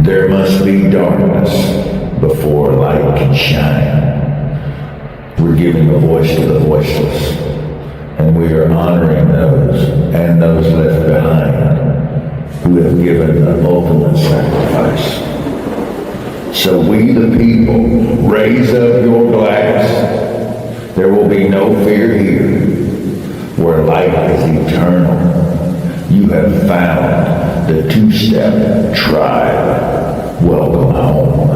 There must be darkness before light can shine. We're giving a voice to the voiceless, and we are honoring those and those left behind who have given the ultimate sacrifice. So we the people, raise up your glass. There will be no fear here, where light is eternal. You have found the two-step tribe. Welcome home.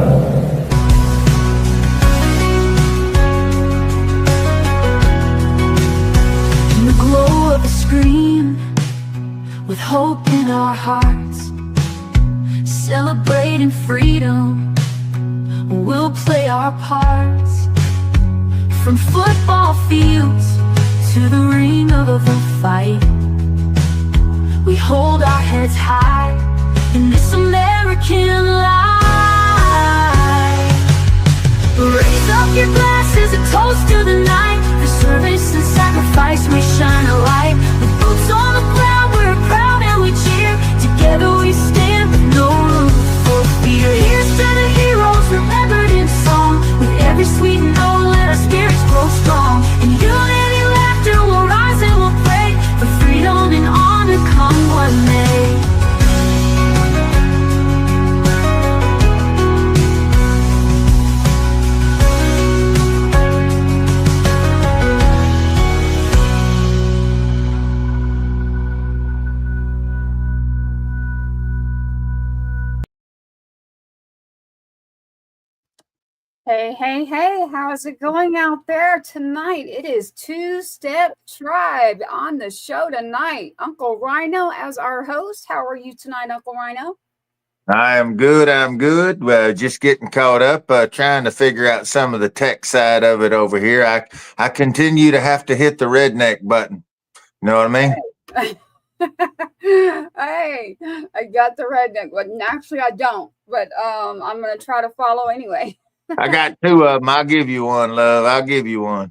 In the glow of a screen, with hope in our hearts, celebrating freedom, we'll play our parts. From football fields to the ring of a fight, we hold our heads high in this American life. Raise up your glasses, a toast to the night. The service and sacrifice may shine a light. With boots on the ground, we're proud and we cheer. Together we stand with no room for fear. Here's to the heroes remembered in song. With every sweet note, let our spirits grow strong. In unity, laughter, we'll rise and we'll pray for freedom and honor, come what may. Hey, hey, hey, how's it going out there tonight? It is Two-Step Tribe on the show tonight. Uncle Rhino as our host. How are you tonight, Uncle Rhino? I am good. I'm good. Just getting caught up, trying to figure out some of the tech side of it over here. I continue to have to hit the redneck button. You know what I mean? Hey, I got the redneck button. Actually, I don't, but I'm going to try to follow anyway. I got two of them. I'll give you one, love. I'll give you one.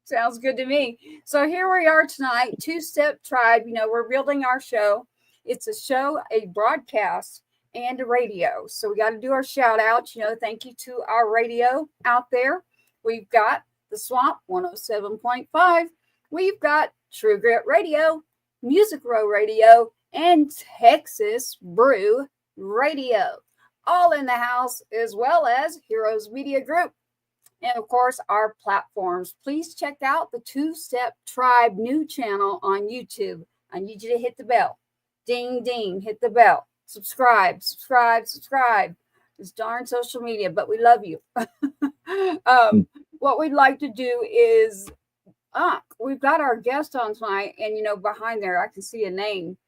Sounds good to me. So here we are tonight, Two-Step Tribe. You know, we're building our show. It's a show, a broadcast, and a radio. So we got to do our shout outs. You know, thank you to our radio out there. We've got The Swamp 107.5. We've got True Grit Radio, Music Row Radio, and Texas Brew Radio. All in the house, as well as Heroes Media Group. And of course, our platforms. Please check out the Two-Step Tribe new channel on YouTube. I need you to hit the bell. Ding, ding, hit the bell. Subscribe. It's darn social media, but we love you. What we'd like to do is, we've got our guest on tonight, and, you know, behind there, I can see a name.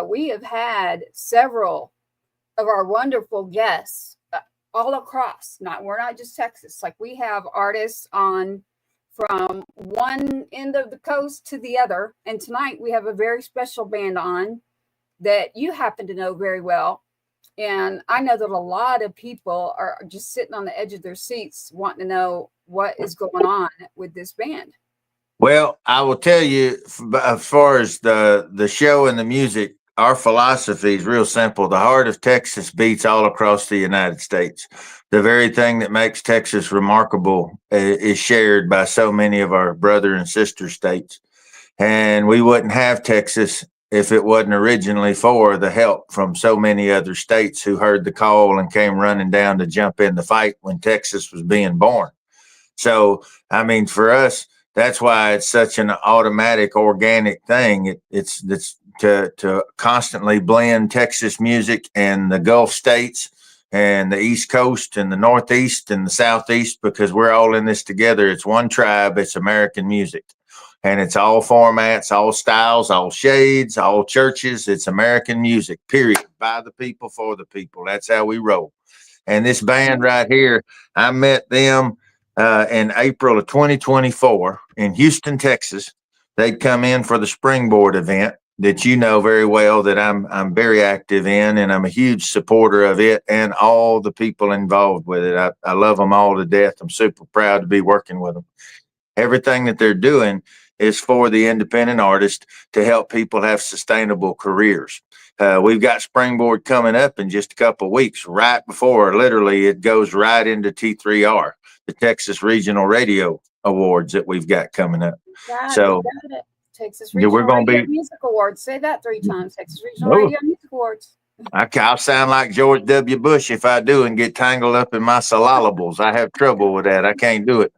We have had several of our wonderful guests all across. We're not just Texas. Like, we have artists on from one end of the coast to the other. And tonight we have a very special band on that you happen to know very well. And I know that a lot of people are just sitting on the edge of their seats wanting to know what is going on with this band. Well, I will tell you, as far as the show and the music, our philosophy is real simple. The heart of Texas beats all across the United States. The very thing that makes Texas remarkable is shared by so many of our brother and sister states. And we wouldn't have Texas if it wasn't originally for the help from so many other states who heard the call and came running down to jump in the fight when Texas was being born. So, I mean, for us, that's why it's such an automatic, organic thing. It's to constantly blend Texas music and the Gulf states and the East Coast and the Northeast and the Southeast, because we're all in this together. It's one tribe. It's American music. And it's all formats, all styles, all shades, all churches. It's American music, period. By the people, for the people. That's how we roll. And this band right here, I met them in April of 2024 in Houston, Texas. They'd come in for the Springboard event that you know very well that I'm very active in, and I'm a huge supporter of it and all the people involved with it. I love them all to death. I'm super proud to be working with them. Everything that they're doing is for the independent artist to help people have sustainable careers. We've got Springboard coming up in just a couple of weeks, right before literally it goes right into T3R, the Texas Regional Radio Awards that we've got coming up. So we got it. Texas we're Regional going to Radio be. Music Awards. Say that 3 times. Texas Regional Oh, Radio Music Awards. I'll sound like George W. Bush if I do and get tangled up in my syllables. I have trouble with that. I can't do it.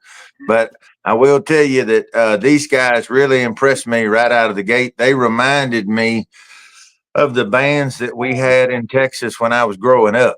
But I will tell you that these guys really impressed me right out of the gate. They reminded me of the bands that we had in Texas when I was growing up,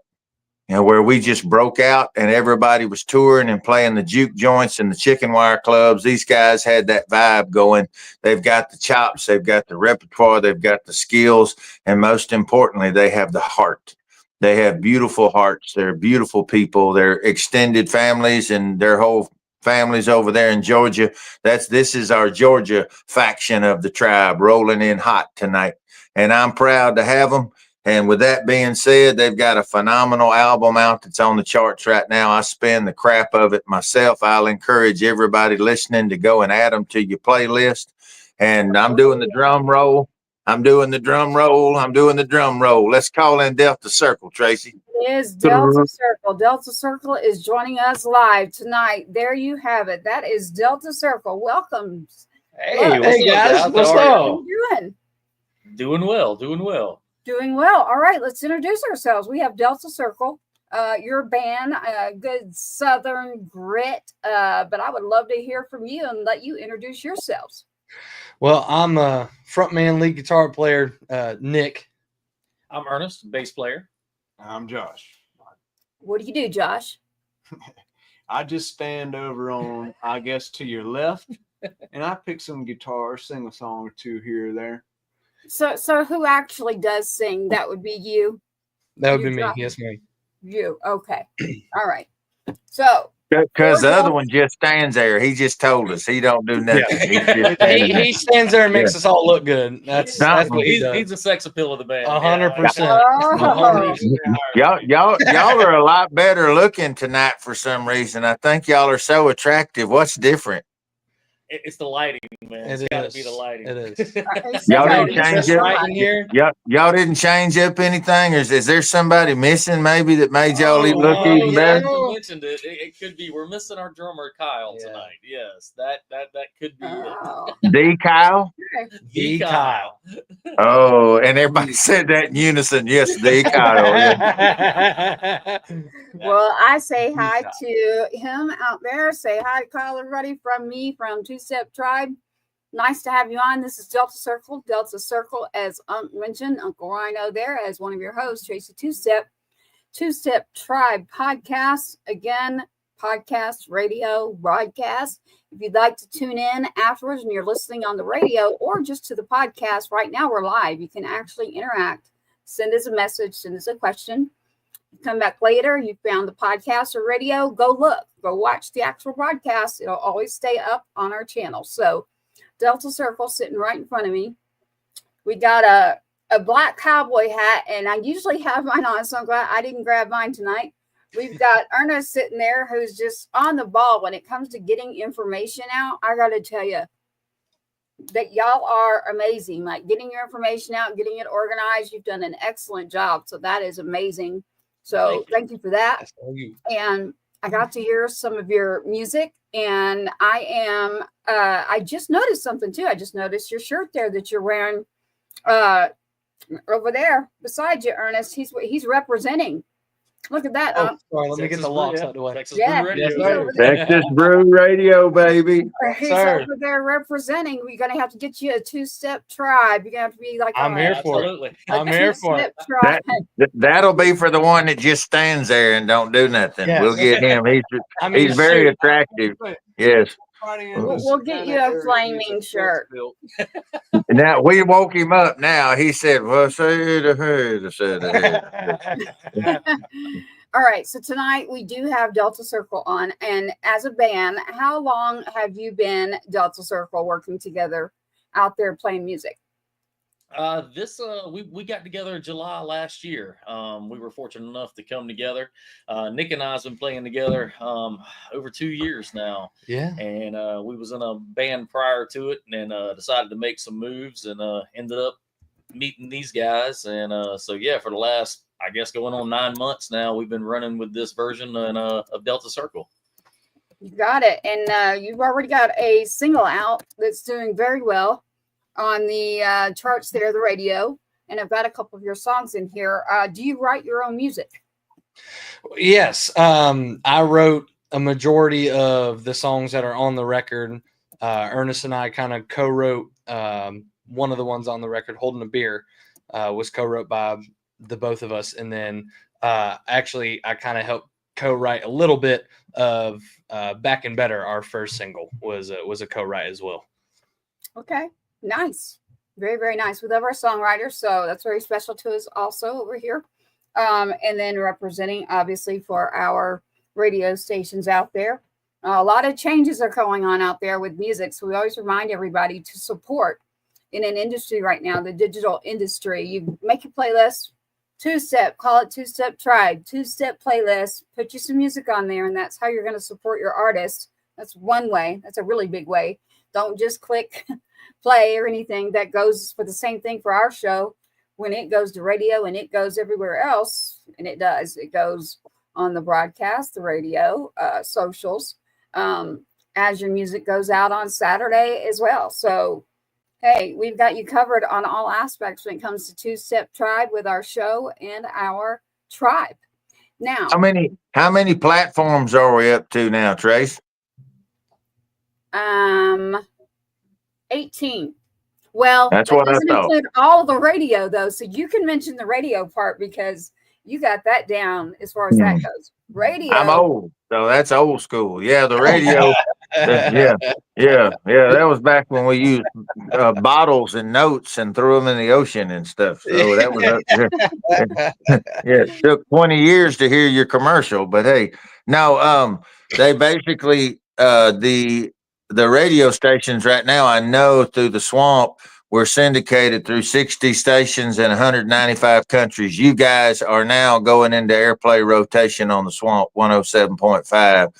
where we just broke out and everybody was touring and playing the juke joints and the chicken wire clubs. These guys had that vibe going. They've got the chops, they've got the repertoire, they've got the skills, and most importantly, they have the heart. They have beautiful hearts. They're beautiful people. They're extended families and their whole families over there in Georgia. This is our Georgia faction of the tribe rolling in hot tonight. And I'm proud to have them. And with that being said, they've got a phenomenal album out that's on the charts right now. I spin the crap of it myself. I'll encourage everybody listening to go and add them to your playlist. And I'm doing the drum roll. I'm doing the drum roll. I'm doing the drum roll. Let's call in Delta Circle, Tracy. It is Delta Circle. Delta Circle is joining us live tonight. There you have it. That is Delta Circle. Welcome. Hey guys, what's up? How you doing? Doing well, doing well. Doing well. All right, let's introduce ourselves. We have Delta Circle, your band, good Southern grit. But I would love to hear from you and let you introduce yourselves. Well, I'm a frontman, lead guitar player, Nick. I'm Ernest, bass player. I'm Josh. What do you do, Josh? I just stand over on, I guess, to your left, and I pick some guitar, sing a song or two here or there. So who actually does sing? That would be you. That would be me. Josh? Yes, ma'am. You. Okay. All right. So because the other one just stands there. He just told us he don't do nothing. Yeah. He stands there and makes us all look good. That's what he does. He's the sex appeal of the band. 100%. Y'all are a lot better looking tonight for some reason. I think y'all are so attractive. What's different? It's the lighting, man. It's got to be the lighting. It is. Y'all didn't change up. Right in here? Y'all didn't change up anything, or is there somebody missing maybe that made y'all look even better? You mentioned it. It could be we're missing our drummer Kyle tonight. Yes, that could be it. D. Kyle. D. Kyle. Oh, and everybody said that in unison. Yes, D. Kyle. Yeah. Well, I say hi to him out there. Say hi to Kyle, everybody, from me, from Two Step Tribe. Nice to have you on. This is Delta Circle. Delta Circle, as mentioned, Uncle Rhino there as one of your hosts, Tracy Two Step Tribe podcast. Again, podcast, radio, broadcast. If you'd like to tune in afterwards and you're listening on the radio or just to the podcast, right now we're live. You can actually interact. Send us a message, send us a question. Come back later, you found the podcast or radio, go look, go watch the actual broadcast. It'll always stay up on our channel. So Delta Circle sitting right in front of me. We got a black cowboy hat, and I usually have mine on, so I'm glad I didn't grab mine tonight. We've got Ernest sitting there who's just on the ball when it comes to getting information out. I got to tell you that y'all are amazing, like getting your information out, getting it organized. You've done an excellent job. So that is amazing. So thank you for that. And I got to hear some of your music, and I just noticed something too. I just noticed your shirt there that you're wearing over there beside you, Ernest. He's representing. Look at that. Sorry, let me get the locks out of the way. Texas Yeah. Brew Radio. Yes, sir. Texas Brew Radio, baby. He's Sir. over there representing. We're gonna have to get you a two-step tribe. You're gonna have to be like I'm here for it. Absolutely. I'm here for it. Tribe. That'll be for the one that just stands there and don't do nothing. Yeah. We'll get him. He's very attractive. Yes. We'll get you a flaming shirt. Now we woke him up. Now he said, "Well, say the head, say the head." All right. So tonight we do have Delta Circle on, and as a band, how long have you been Delta Circle working together out there playing music? We got together in July last year. We were fortunate enough to come together. Nick and I's been playing together over 2 years now. Yeah. And we was in a band prior to it, and decided to make some moves, and ended up meeting these guys. And so yeah, for the last, I guess, going on 9 months now, we've been running with this version of Delta Circle. You got it. And you've already got a single out that's doing very well on the charts there, the radio. And I've got a couple of your songs in here. Do you write your own music? Yes. I wrote a majority of the songs that are on the record. Ernest and I kind of co-wrote one of the ones on the record, Holding a Beer, was co-wrote by the both of us. And then actually I kind of helped co-write a little bit of Back and Better. Our first single was a co-write as well. Okay. Nice. Very, very nice. We love our songwriters, so that's very special to us also over here. And then representing, obviously, for our radio stations out there. A lot of changes are going on out there with music, so we always remind everybody to support in an industry right now, the digital industry. You make a playlist, two-step, call it Two-Step Tribe, two-step playlist, put you some music on there, and that's how you're going to support your artist. That's one way. That's a really big way. Don't just click play or anything. That goes for the same thing for our show. When it goes to radio and it goes everywhere else, and it does, it goes on the broadcast, the radio, socials, as your music goes out on Saturday as well. So, hey, we've got you covered on all aspects when it comes to Two-Step Tribe with our show and our tribe. Now, how many platforms are we up to now, Trace? 18. Well, that's that what I doesn't thought. include all the radio, though. So you can mention the radio part because you got that down as far as that goes. Radio. I'm old, so that's old school. Yeah, the radio. Yeah. That was back when we used bottles and notes and threw them in the ocean and stuff. So that was it took 20 years to hear your commercial, but hey, no, they basically the radio stations right now, I know through the swamp, we're syndicated through 60 stations in 195 countries. You guys are now going into airplay rotation on the swamp 107.5,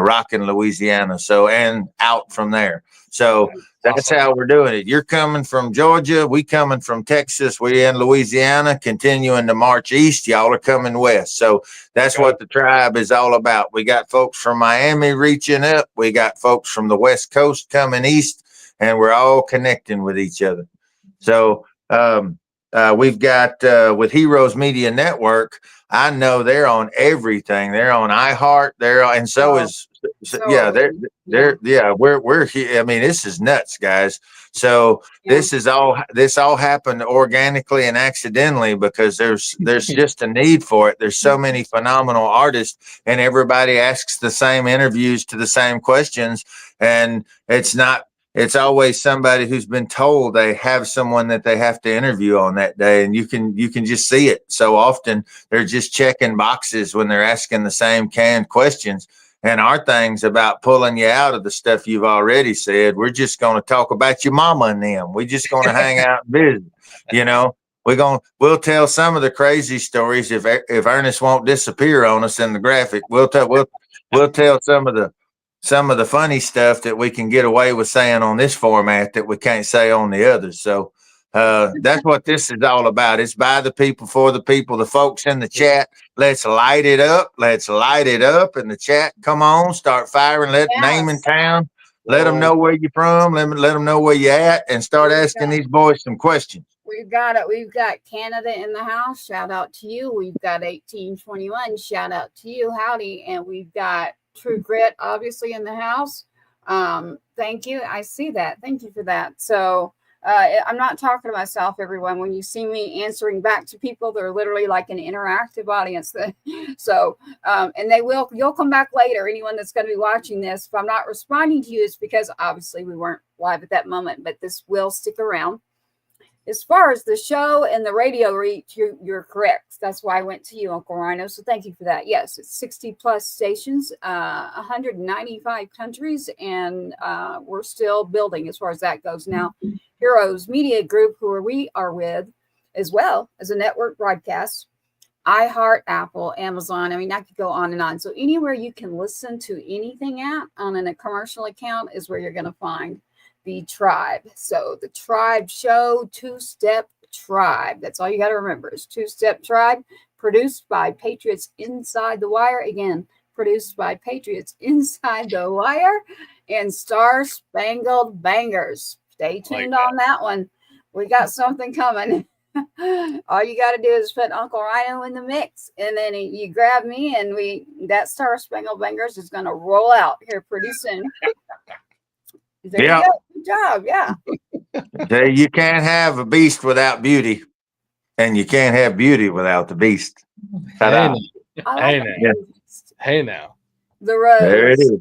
rocking Louisiana. So, and out from there. So that's how we're doing it. You're coming from Georgia. We coming from Texas. We in Louisiana, continuing to march east. Y'all are coming west. So that's what the tribe is all about. We got folks from Miami reaching up. We got folks from the West Coast coming east, and we're all connecting with each other. So we've got with Heroes Media Network, I know they're on everything. They're on iHeart. They're on, and we're here. I mean, this is nuts, guys. So this all happened organically and accidentally because there's just a need for it. There's so many phenomenal artists, and everybody asks the same interviews to the same questions, and it's always somebody who's been told they have someone that they have to interview on that day. And you can just see it so often. They're just checking boxes when they're asking the same canned questions. And our thing's about pulling you out of the stuff you've already said. We're just going to talk about your mama and them. We're just going to hang out and visit. You know, we'll tell some of the crazy stories. If Ernest won't disappear on us in the graphic, we'll tell some of the funny stuff that we can get away with saying on this format that we can't say on the others. So that's what this is all about. It's by the people, for the people, the folks in the chat. Let's light it up. Let's light it up in the chat. Come on, start firing. Name and town. Let them know where you're from. Let them know where you're at, and start asking these boys some questions. We've got it. We've got Canada in the house. Shout out to you. We've got 1821. Shout out to you. Howdy. And we've got True Grit, obviously, in the house. Thank you. I see that. Thank you for that. So I'm not talking to myself, everyone. When you see me answering back to people, they're literally like an interactive audience. So, and you'll come back later. Anyone that's going to be watching this, if I'm not responding to you, it's because obviously we weren't live at that moment, but this will stick around. as far as the show and the radio reach, you're correct. That's why I went to you, Uncle Rhino. So thank you for that. Yes, it's 60 plus stations, 195 countries, and we're still building as far as that goes. Now, Heroes Media Group, we are with, as well as a network broadcast, iHeart, Apple, Amazon. I mean, I could go on and on. So anywhere you can listen to anything at on a commercial account is where you're going to find the Tribe. So the Tribe Show, Two-Step Tribe. That's all you got to remember is Two-Step Tribe, produced by Patriots Inside the Wire. Again, produced by Patriots Inside the Wire and Star Spangled Bangers. Stay tuned on that one. We got something coming. All you got to do is put Uncle Rhino in the mix, and then you grab me, and that Star Spangled Bangers is going to roll out here pretty soon. There you go. Good job. Yeah. You can't have a beast without beauty, and you can't have beauty without the beast. Ta-da. Hey now. The Rose. There it is.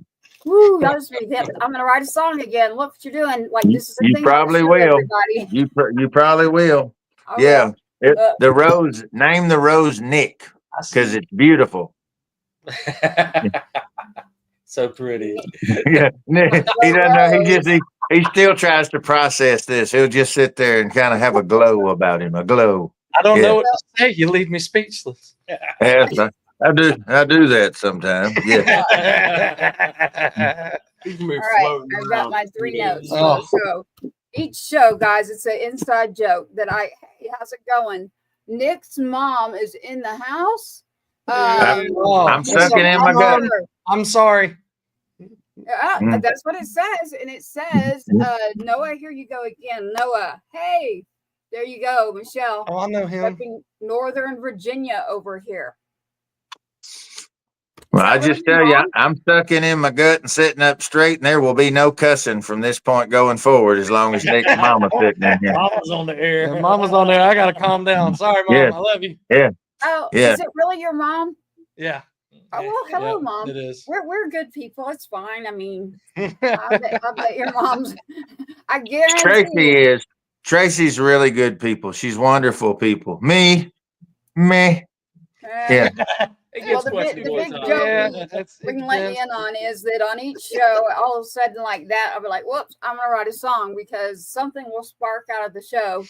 Woo, y'all just made that. I'm gonna write a song again. Look what you're doing. Like this is the You thing. probably will. You probably will. Yeah. The rose. Name the rose Nick, because it's beautiful. So pretty. Yeah. He doesn't know. He still tries to process this. He'll just sit there and kind of have a glow about him. A glow. I don't know what to say. You leave me speechless. Yes, I do that sometimes. Yeah. All right, I've got my 3 notes for the show. Each show, guys, it's an inside joke how's it going? Nick's mom is in the house. I'm sucking in my gut. I'm sorry. That's what it says. And it says, Noah, here you go again. Noah, hey, there you go, Michelle. Oh, I know him. Northern Virginia over here. Well, I just tell you, I'm sucking in my gut and sitting up straight, and there will be no cussing from this point going forward as long as Nick's mama's sitting in here. Mama's on the air. Yeah, Mama's on there. I got to calm down. Sorry, Mom. Yeah. I love you. Yeah. Oh, yeah. Is it really your mom? Yeah. Oh, well, hello, yeah, Mom. It is. We're good people. It's fine. I mean, I bet your mom's. I guarantee. Tracy's really good people. She's wonderful people. Me. Yeah. Well, the big joke we can let you in on is that on each show, all of a sudden like that, I'll be like, whoops, I'm going to write a song because something will spark out of the show.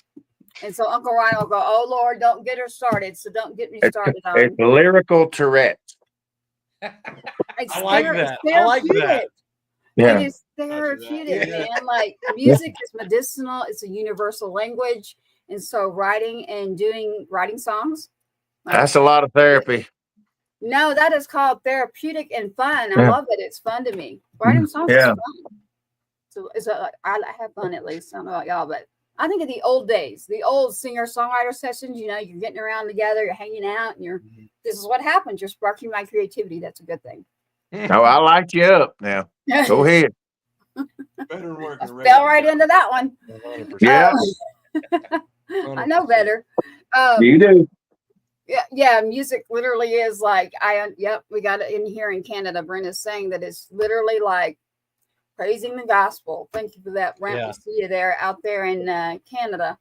And so Uncle Ryan will go, oh, Lord, don't get her started. So don't get me started on it. It's lyrical Tourette. I like that. I like that. Yeah. It is therapeutic, man. Like music is medicinal. It's a universal language. And so writing songs. That's a lot of therapy. No, that is called therapeutic and fun. I love it. It's fun to me. Writing songs is fun. So I have fun at least. I don't know about y'all, but I think of the old days, the old singer-songwriter sessions. You know, you're getting around together, you're hanging out, and this is what happens. You're sparking my creativity. That's a good thing. Oh, I light you up now. Go ahead. Better work. I fell right into that one. 100%. Yeah. I know better. You do. Yeah, music literally is like, we got it in here in Canada. Brenda's saying that it's literally like praising the gospel. Thank you for that, Brent. Yeah. We see you there out there in Canada.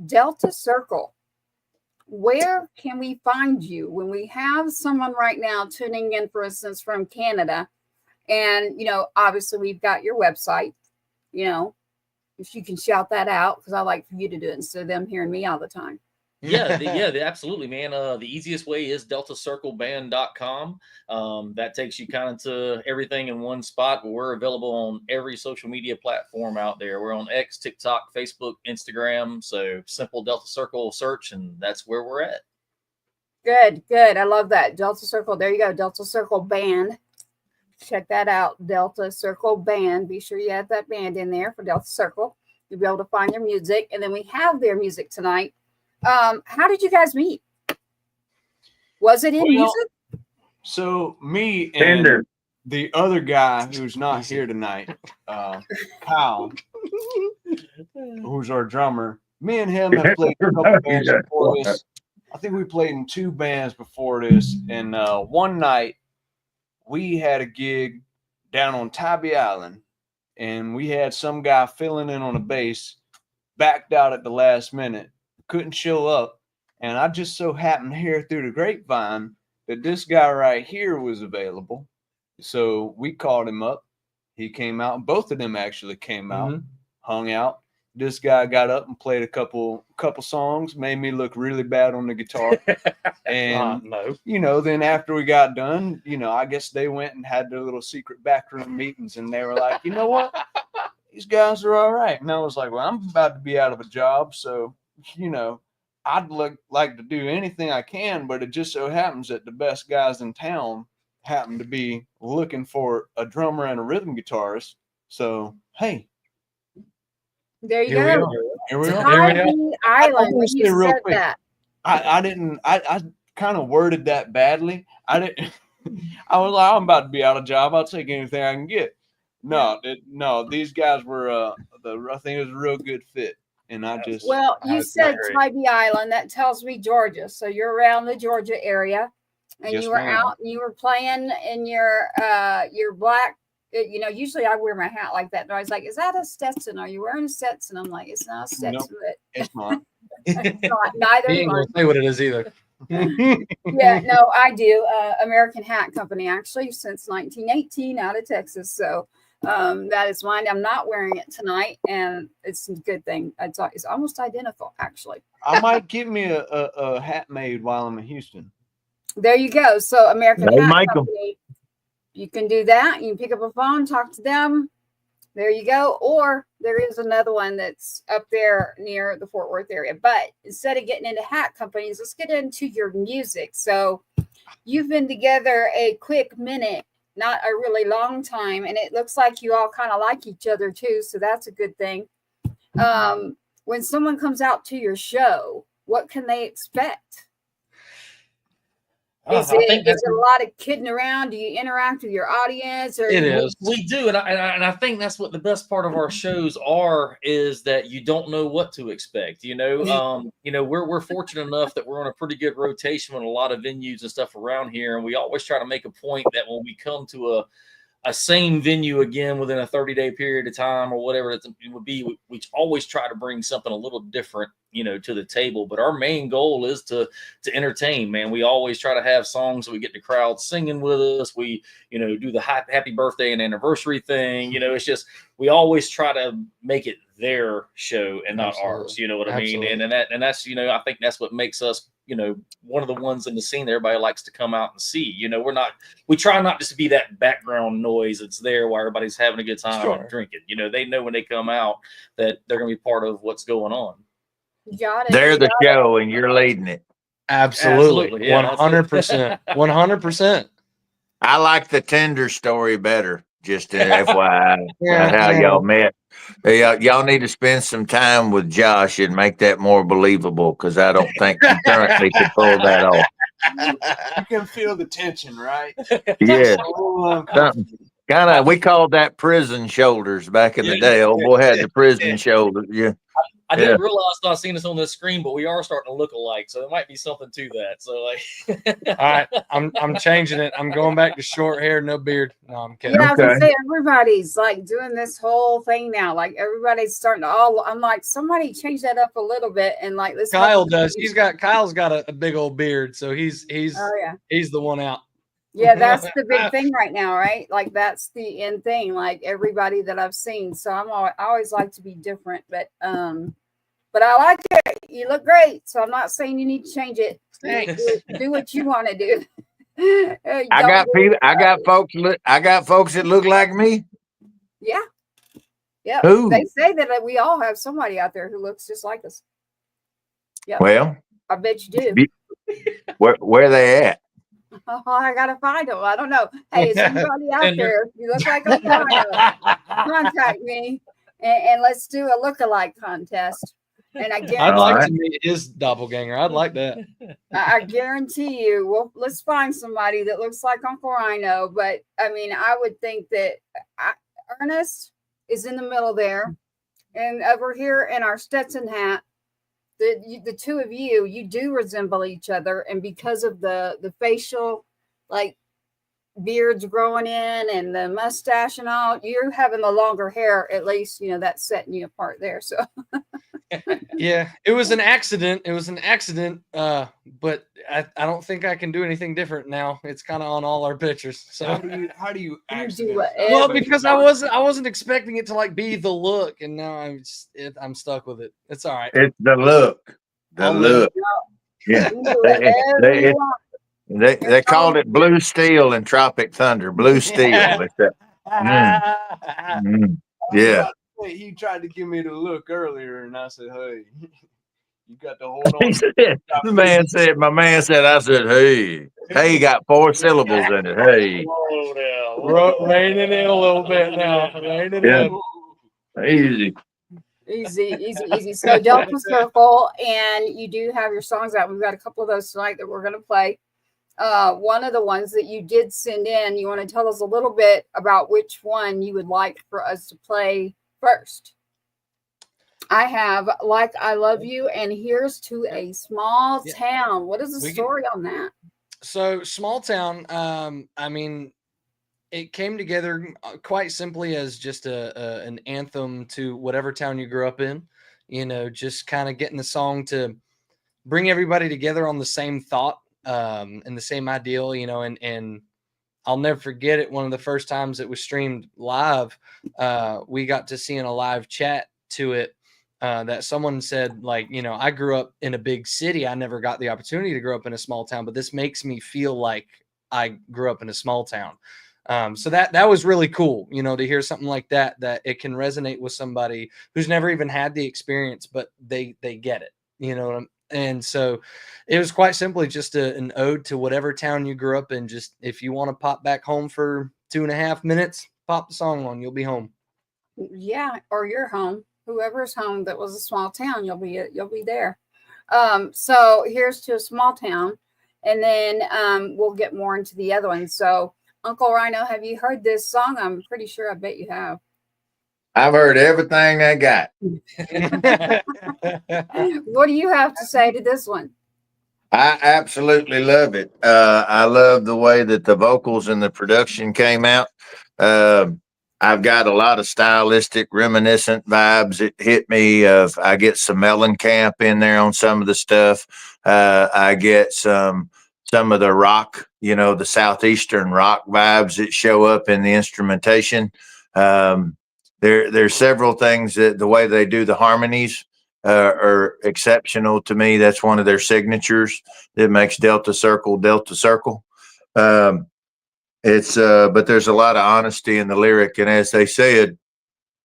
Delta Circle. Where can we find you when we have someone right now tuning in, for instance, from Canada? And, obviously we've got your website, if you can shout that out, because I like for you to do it instead of them hearing me all the time. Absolutely, man. The easiest way is deltacircleband.com. That takes you kind of to everything in one spot, but we're available on every social media platform out there. We're on X, TikTok, Facebook, Instagram. So simple Delta Circle search, and that's where we're at. Good. I love that. Delta Circle. There you go. Delta Circle Band. Check that out. Delta Circle Band. Be sure you have that band in there for Delta Circle. You'll be able to find their music. And then we have their music tonight. How did you guys meet? Was it in music? So me and the other guy who's not here tonight, Kyle, who's our drummer, me and him have played a couple bands before this. I think we played in 2 bands before this. And one night we had a gig down on Tybee Island, and we had some guy filling in on the bass backed out at the last minute, couldn't show up. And I just so happened to hear through the grapevine that this guy right here was available. So we called him up. He came out. Both of them actually came out, hung out. This guy got up and played a couple songs, made me look really bad on the guitar. And, you know, then after we got done, you know, I guess they went and had their little secret backroom meetings, and they were like, you know what? These guys are all right. And I was like, well, I'm about to be out of a job. So, you know, I'd like to do anything I can, but it just so happens that the best guys in town happen to be looking for a drummer and a rhythm guitarist. So, hey. There you Here go. Here we are. Tybee Island. When you real said quick. that. I kind of worded that badly. I was like, I'm about to be out of job. I'll take anything I can get. No, these guys were I think it was a real good fit. And you said Tybee Island. That tells me Georgia. So you're around the Georgia area, and Yes, you were ma'am. out and you were playing in your black. You know, usually I wear my hat like that. And I was like, "Is that a Stetson? Are you wearing a Stetson?" I'm like, "It's not a Stetson." Nope, But it's not. it's not. Neither He ain't am I. gonna say what it is either. Yeah, no, I do. American Hat Company, actually, since 1918, out of Texas. So that is mine. I'm not wearing it tonight, and it's a good thing. It's almost identical, actually. I might get me a hat made while I'm in Houston. There you go. So American They Hat make 'em. Company, you can do that. You can pick up a phone, talk to them. There you go. Or there is another one that's up there near the Fort Worth area. But instead of getting into hat companies, let's get into your music. So you've been together a quick minute, not a really long time. And it looks like you all kind of like each other too. So that's a good thing. When someone comes out to your show, what can they expect? Is it a lot of kidding around? Do you interact with your audience? Or It is. We do, and I think that's what the best part of our shows are, is that you don't know what to expect. You know, we're fortunate enough that we're on a pretty good rotation with a lot of venues and stuff around here, and we always try to make a point that when we come to a same venue again within a 30-day period of time or whatever it would be, we always try to bring something a little different, you know, to the table. But our main goal is to entertain, man. We always try to have songs that we get the crowd singing with us. We, you know, do the happy birthday and anniversary thing. You know, it's just, we always try to make it their show and not ours. You know what I mean? And that's, you know, I think that's what makes us, you know, one of the ones in the scene that everybody likes to come out and see. You know, we try not just to be that background noise that's there while everybody's having a good time and drinking. You know, they know when they come out that they're going to be part of what's going on. Got it. They're the show and you're leading it. Absolutely. Yeah, 100%. 100%. I like the Tinder story better. Just an FYI, Yeah. how y'all met. Y'all need to spend some time with Josh and make that more believable, because I don't think he currently could pull that off. You can feel the tension, right? Yeah, So, kind of. We called that prison shoulders back in the day. Old boy had the prison shoulders. Yeah. I didn't realize not seeing us on this screen, but we are starting to look alike, so there might be something to that. So, like, All right, I'm changing it. I'm going back to short hair, no beard. No, I'm kidding. Yeah, I was gonna say, everybody's like doing this whole thing now. Like everybody's starting to I'm like, somebody change that up a little bit and like this. Kyle does. Kyle's got a big old beard, so he's oh yeah, he's the one out. yeah. That's the big thing right now, right? Like that's the end thing. Like everybody that I've seen. So I always like to be different, but I like it. You look great. So I'm not saying you need to change it. Thanks. Do what you want to do. I got folks that look like me. Yeah. Yeah. Who? They say that we all have somebody out there who looks just like us. Yeah. Well, I bet you do. where they at? Oh, I gotta find them. I don't know. Hey, is anybody out there? If you look like a contact me and let's do a look-alike contest. And I guarantee I'd like to meet his doppelganger. I'd like that. I guarantee you, well, let's find somebody that looks like Uncle Rhino. But I mean, I would think that Ernest is in the middle there, and over here in our Stetson hat, the two of you do resemble each other, and because of the facial, like beards growing in and the mustache and all, you're having the longer hair. At least you know that's setting you apart there. So. Yeah, it was an accident. It was an accident. But I don't think I can do anything different now. It's kind of on all our pictures. So How do you do accident? whatever. well, because I wasn't expecting it to like be the look, and now I'm stuck with it. It's all right. It's the look. The I'll live. look. Yeah. You do whatever you want. They called it blue steel and tropic thunder. Blue steel. It's that. Yeah. He tried to give me the look earlier, and I said, "Hey, you got to hold He on." said, my man said, I said, hey got 4 syllables in it. Hey. Reining in a little bit now. Reining Yeah. in. Easy. Easy. So Delta Circle, and you do have your songs out. We've got a couple of those tonight that we're going to play. One of the ones that you did send in, you want to tell us a little bit about which one you would like for us to play first? I have Like I Love You and Here's to a Small Town. What is the story on that? So Small Town, I mean, it came together quite simply as just an anthem to whatever town you grew up in, just kind of getting the song to bring everybody together on the same thought and the same ideal, and I'll never forget it. One of the first times it was streamed live, we got to see in a live chat to it that someone said, like, I grew up in a big city. I never got the opportunity to grow up in a small town, but this makes me feel like I grew up in a small town. So that was really cool, to hear something like that it can resonate with somebody who's never even had the experience, but they get it, and so it was quite simply just an ode to whatever town you grew up in. Just if you want to pop back home for 2.5 minutes, pop the song on, you'll be home. Yeah, or you're home. Whoever's home that was a small town, you'll be there. So Here's to a Small Town, and then we'll get more into the other one. So Uncle Rhino, have you heard this song? I'm pretty sure. I bet you have. I've heard everything they got. What do you have to say to this one? I absolutely love it. I love the way that the vocals and the production came out. I've got a lot of stylistic, reminiscent vibes. It hit me I get some Mellencamp in there on some of the stuff. I get some of the rock, the Southeastern rock vibes that show up in the instrumentation. There's several things that the way they do the harmonies are exceptional to me. That's one of their signatures that makes Delta Circle. But there's a lot of honesty in the lyric. And as they said,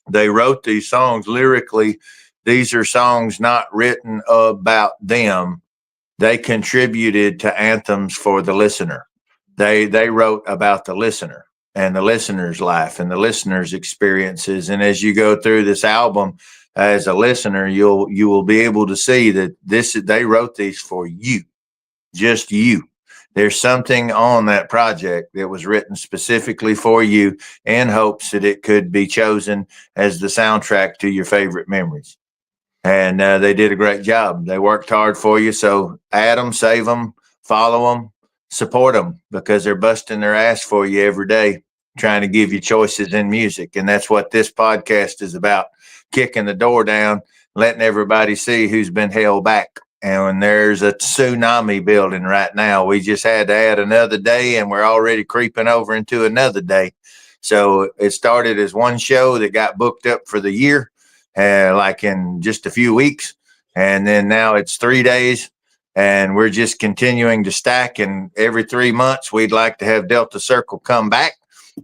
they wrote these songs lyrically. These are songs not written about them. They contributed to anthems for the listener. They wrote about the listener and the listener's life and the listener's experiences. And as you go through this album as a listener, you will be able to see that they wrote these for you, just you. There's something on that project that was written specifically for you in hopes that it could be chosen as the soundtrack to your favorite memories. And they did a great job. They worked hard for you. So add them, save them, follow them, support them, because they're busting their ass for you every day, trying to give you choices in music. And that's what this podcast is about, kicking the door down, letting everybody see who's been held back. And when there's a tsunami building right now, we just had to add another day, and we're already creeping over into another day. So it started as one show that got booked up for the year, like in just a few weeks. And then now it's 3 days, and we're just continuing to stack. And every 3 months, we'd like to have Delta Circle come back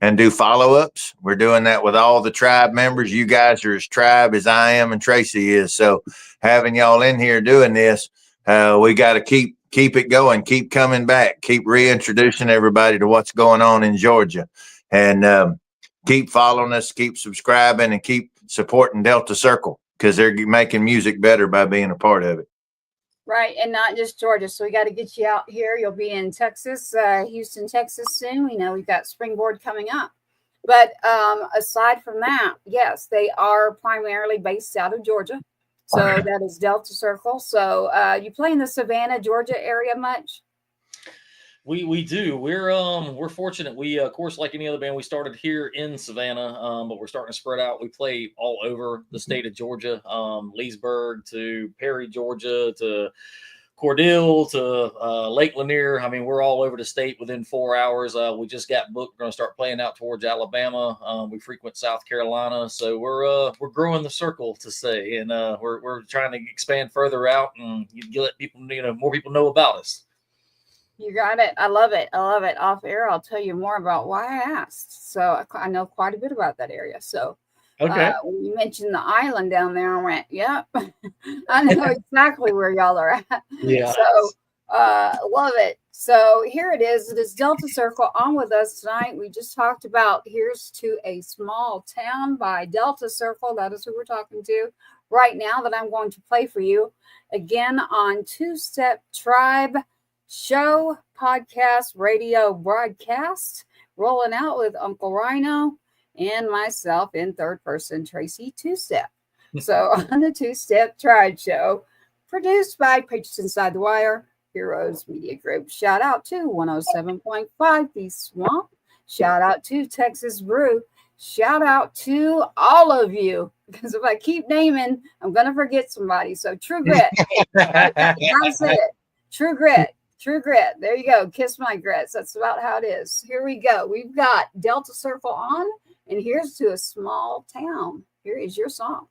and do follow-ups. We're doing that with all the tribe members. You guys are as tribe as I am and Tracy is. So having y'all in here doing this, we got to keep it going, keep coming back, keep reintroducing everybody to what's going on in Georgia, and keep following us, keep subscribing, and keep supporting Delta Circle, because they're making music better by being a part of it. Right, and not just Georgia. So we got to get you out here. You'll be in Texas, Houston, Texas soon. We know we've got Springboard coming up. But aside from that, yes, they are primarily based out of Georgia. So that is Delta Circle. So you play in the Savannah, Georgia area much? We do. We're fortunate. We of course, like any other band, we started here in Savannah, but we're starting to spread out. We play all over the state of Georgia, Leesburg to Perry, Georgia to Cordell to Lake Lanier. I mean, we're all over the state within 4 hours. We just got booked. We're going to start playing out towards Alabama. We frequent South Carolina, so we're growing the circle, to say, and we're trying to expand further out and let people, more people know about us. You got it. I love it. I love it. Off air, I'll tell you more about why I asked. So I know quite a bit about that area. So Okay. when you mentioned the island down there, I went, yep, I know exactly where y'all are at. Yeah. So love it. So here it is. It is Delta Circle on with us tonight. We just talked about Here's to a Small Town by Delta Circle. That is who we're talking to right now, that I'm going to play for you again on Two Step Tribe Show, podcast, radio broadcast, rolling out with Uncle Rhino and myself in third person, Tracy Two Step. So on the Two Step Tribe Show, produced by Preachers Inside the Wire, Heroes Media Group. Shout out to 107.5 The Swamp. Shout out to Texas Brew. Shout out to all of you, because if I keep naming, I'm going to forget somebody. So True Grit. I said it. True Grit. True Grit. There you go. Kiss my grits. That's about how it is. Here we go. We've got Delta Circle on, and Here's to a Small Town. Here is your song.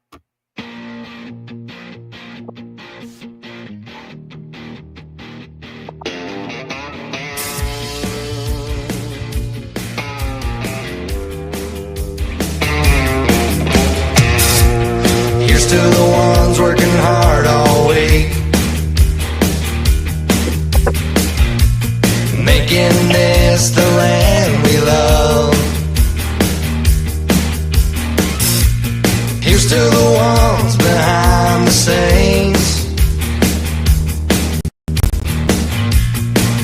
Here's to the ones working hard all week, making this the land we love. Here's to the ones behind the scenes,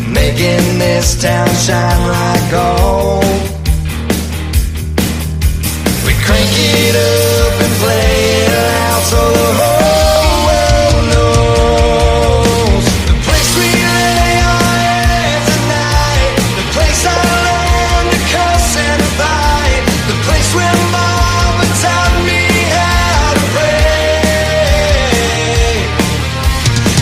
making this town shine like gold. We crank it up and play it out so the whole world knows. The place we lay our heads at night, the place I learned to cuss and fight, the place where Mama taught me how to pray,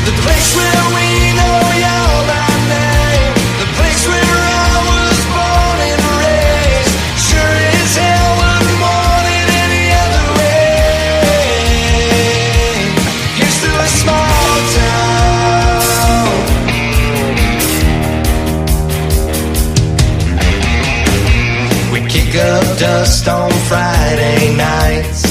the place where we know y'all by name, the place where I was born and raised. Sure as hell was more than any other way. Here's to a small town. We kick up dust on Friday nights,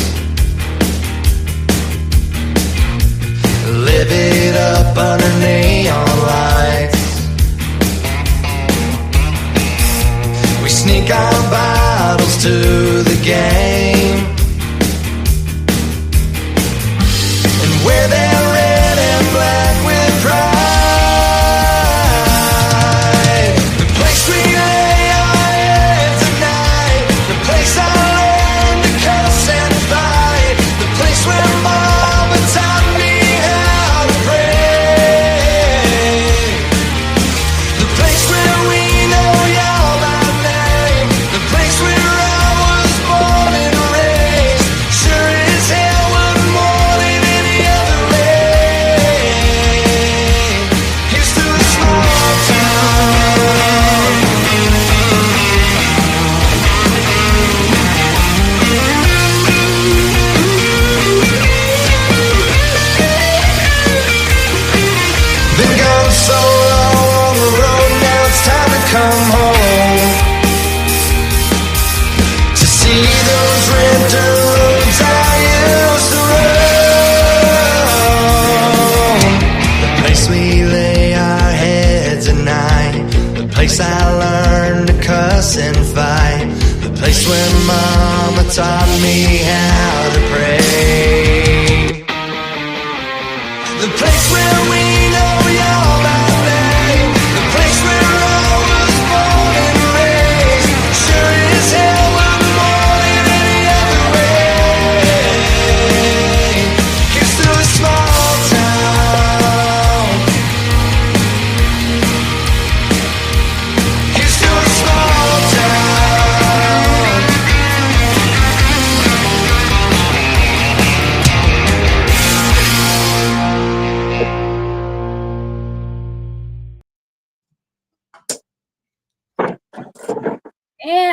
live it up under neon lights. We sneak our bottles to the game and wear that red and black with pride. The place we lay our heads at night, the place I learned to cuss and fight, the place where Mama taught me how to pray, the place where we know y'all by name, the place where I was born and raised. Sure as hell was more than any other way. Here's to a small town. Been gone so long on the road, now it's time to come home, to see those red dirt roads I used to roam. The place we lay our heads at night, the place I learned to cuss and fight, the place where Mama taught me how to pray, the place where we know y'all by name, the place where I was born and raised. Sure as hell was more than any other way. Here's to a small town.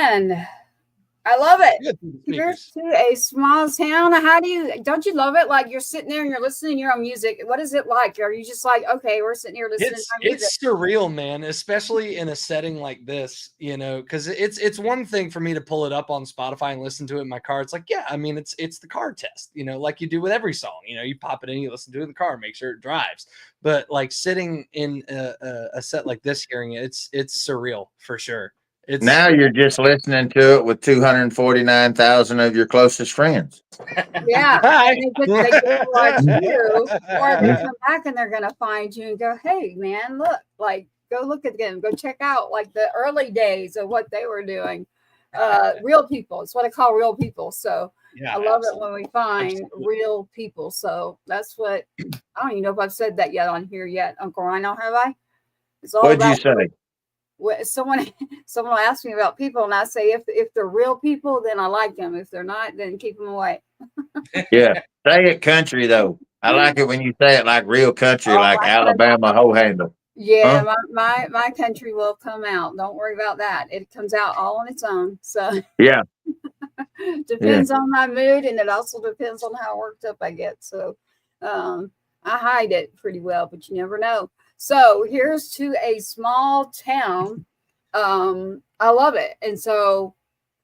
man, I love it. Good through the Here's speakers. to a small town. Don't you love it? Like you're sitting there and you're listening to your own music. What is it like? Are you just like, okay, we're sitting here listening to our music? It's surreal, man, especially in a setting like this, because it's one thing for me to pull it up on Spotify and listen to it in my car. It's like, yeah, I mean, it's the car test, like you do with every song. You pop it in, you listen to it in the car, make sure it drives. But like sitting in a set like this, hearing it, it's surreal for sure. Now you're just listening to it with 249,000 of your closest friends. Yeah, Hi. and they get to watch you, or they come back and they're gonna find you and go, "Hey, man, look! Like, go look at them. Go check out like the early days of what they were doing." Real people. It's what I call real people. So Yeah, I love it when we find real people. So that's what I don't even know if I've said that yet on here yet, Uncle Rhino. Have I? It's all What'd you about say? someone will ask me about people, and I say if they're real people, then I like them. If they're not, then keep them away. Yeah. Say it country, though. I like it when you say it like real country, Oh, like my Alabama hoe handle. Yeah, Huh? my country will come out. Don't worry about that. It comes out all on its own. So Yeah. depends on my mood, and it also depends on how worked up I get. So I hide it pretty well, but you never know. So here's to a small town. I love it. And so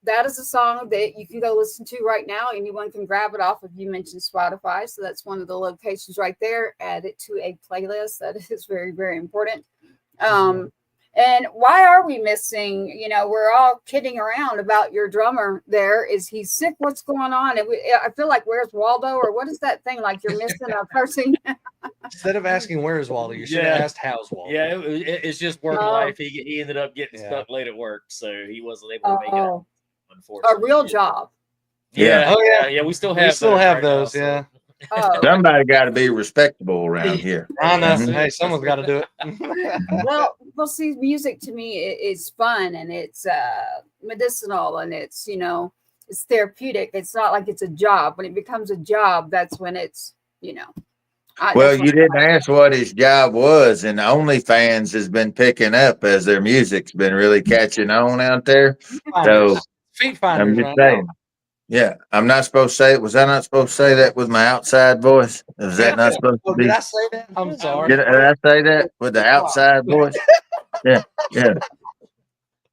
that is a song that you can go listen to right now. Anyone can grab it off of You Mentioned Spotify. So that's one of the locations right there. Add it to a playlist. That is very, very important. And why are we missing? We're all kidding around about your drummer there. Is he sick? What's going on? I feel like, where's Waldo? Or what is that thing? Like you're missing a person. Instead of asking where's Waldo, you should have asked how's Waldo. Yeah, it's just work life. He ended up getting stuck late at work, so he wasn't able to make it out, unfortunately. A real job. Yeah. Oh, Yeah. We still We have still have right those, now, so- yeah. Oh, Somebody got to be respectable around here. I know. Mhm. Hey, someone's got to do it. well, see, music to me is fun, and it's medicinal, and it's it's therapeutic. It's not like it's a job. When it becomes a job, that's when it's Well, you didn't ask what his job was, and OnlyFans has been picking up as their music's been really catching on out there. So Feet I'm finders, just right saying. Yeah, I'm not supposed to say it. Was I not supposed to say that with my outside voice? Was that not supposed to Oh, be? did I say that? I'm sorry. Did I say that with the outside voice? Yeah.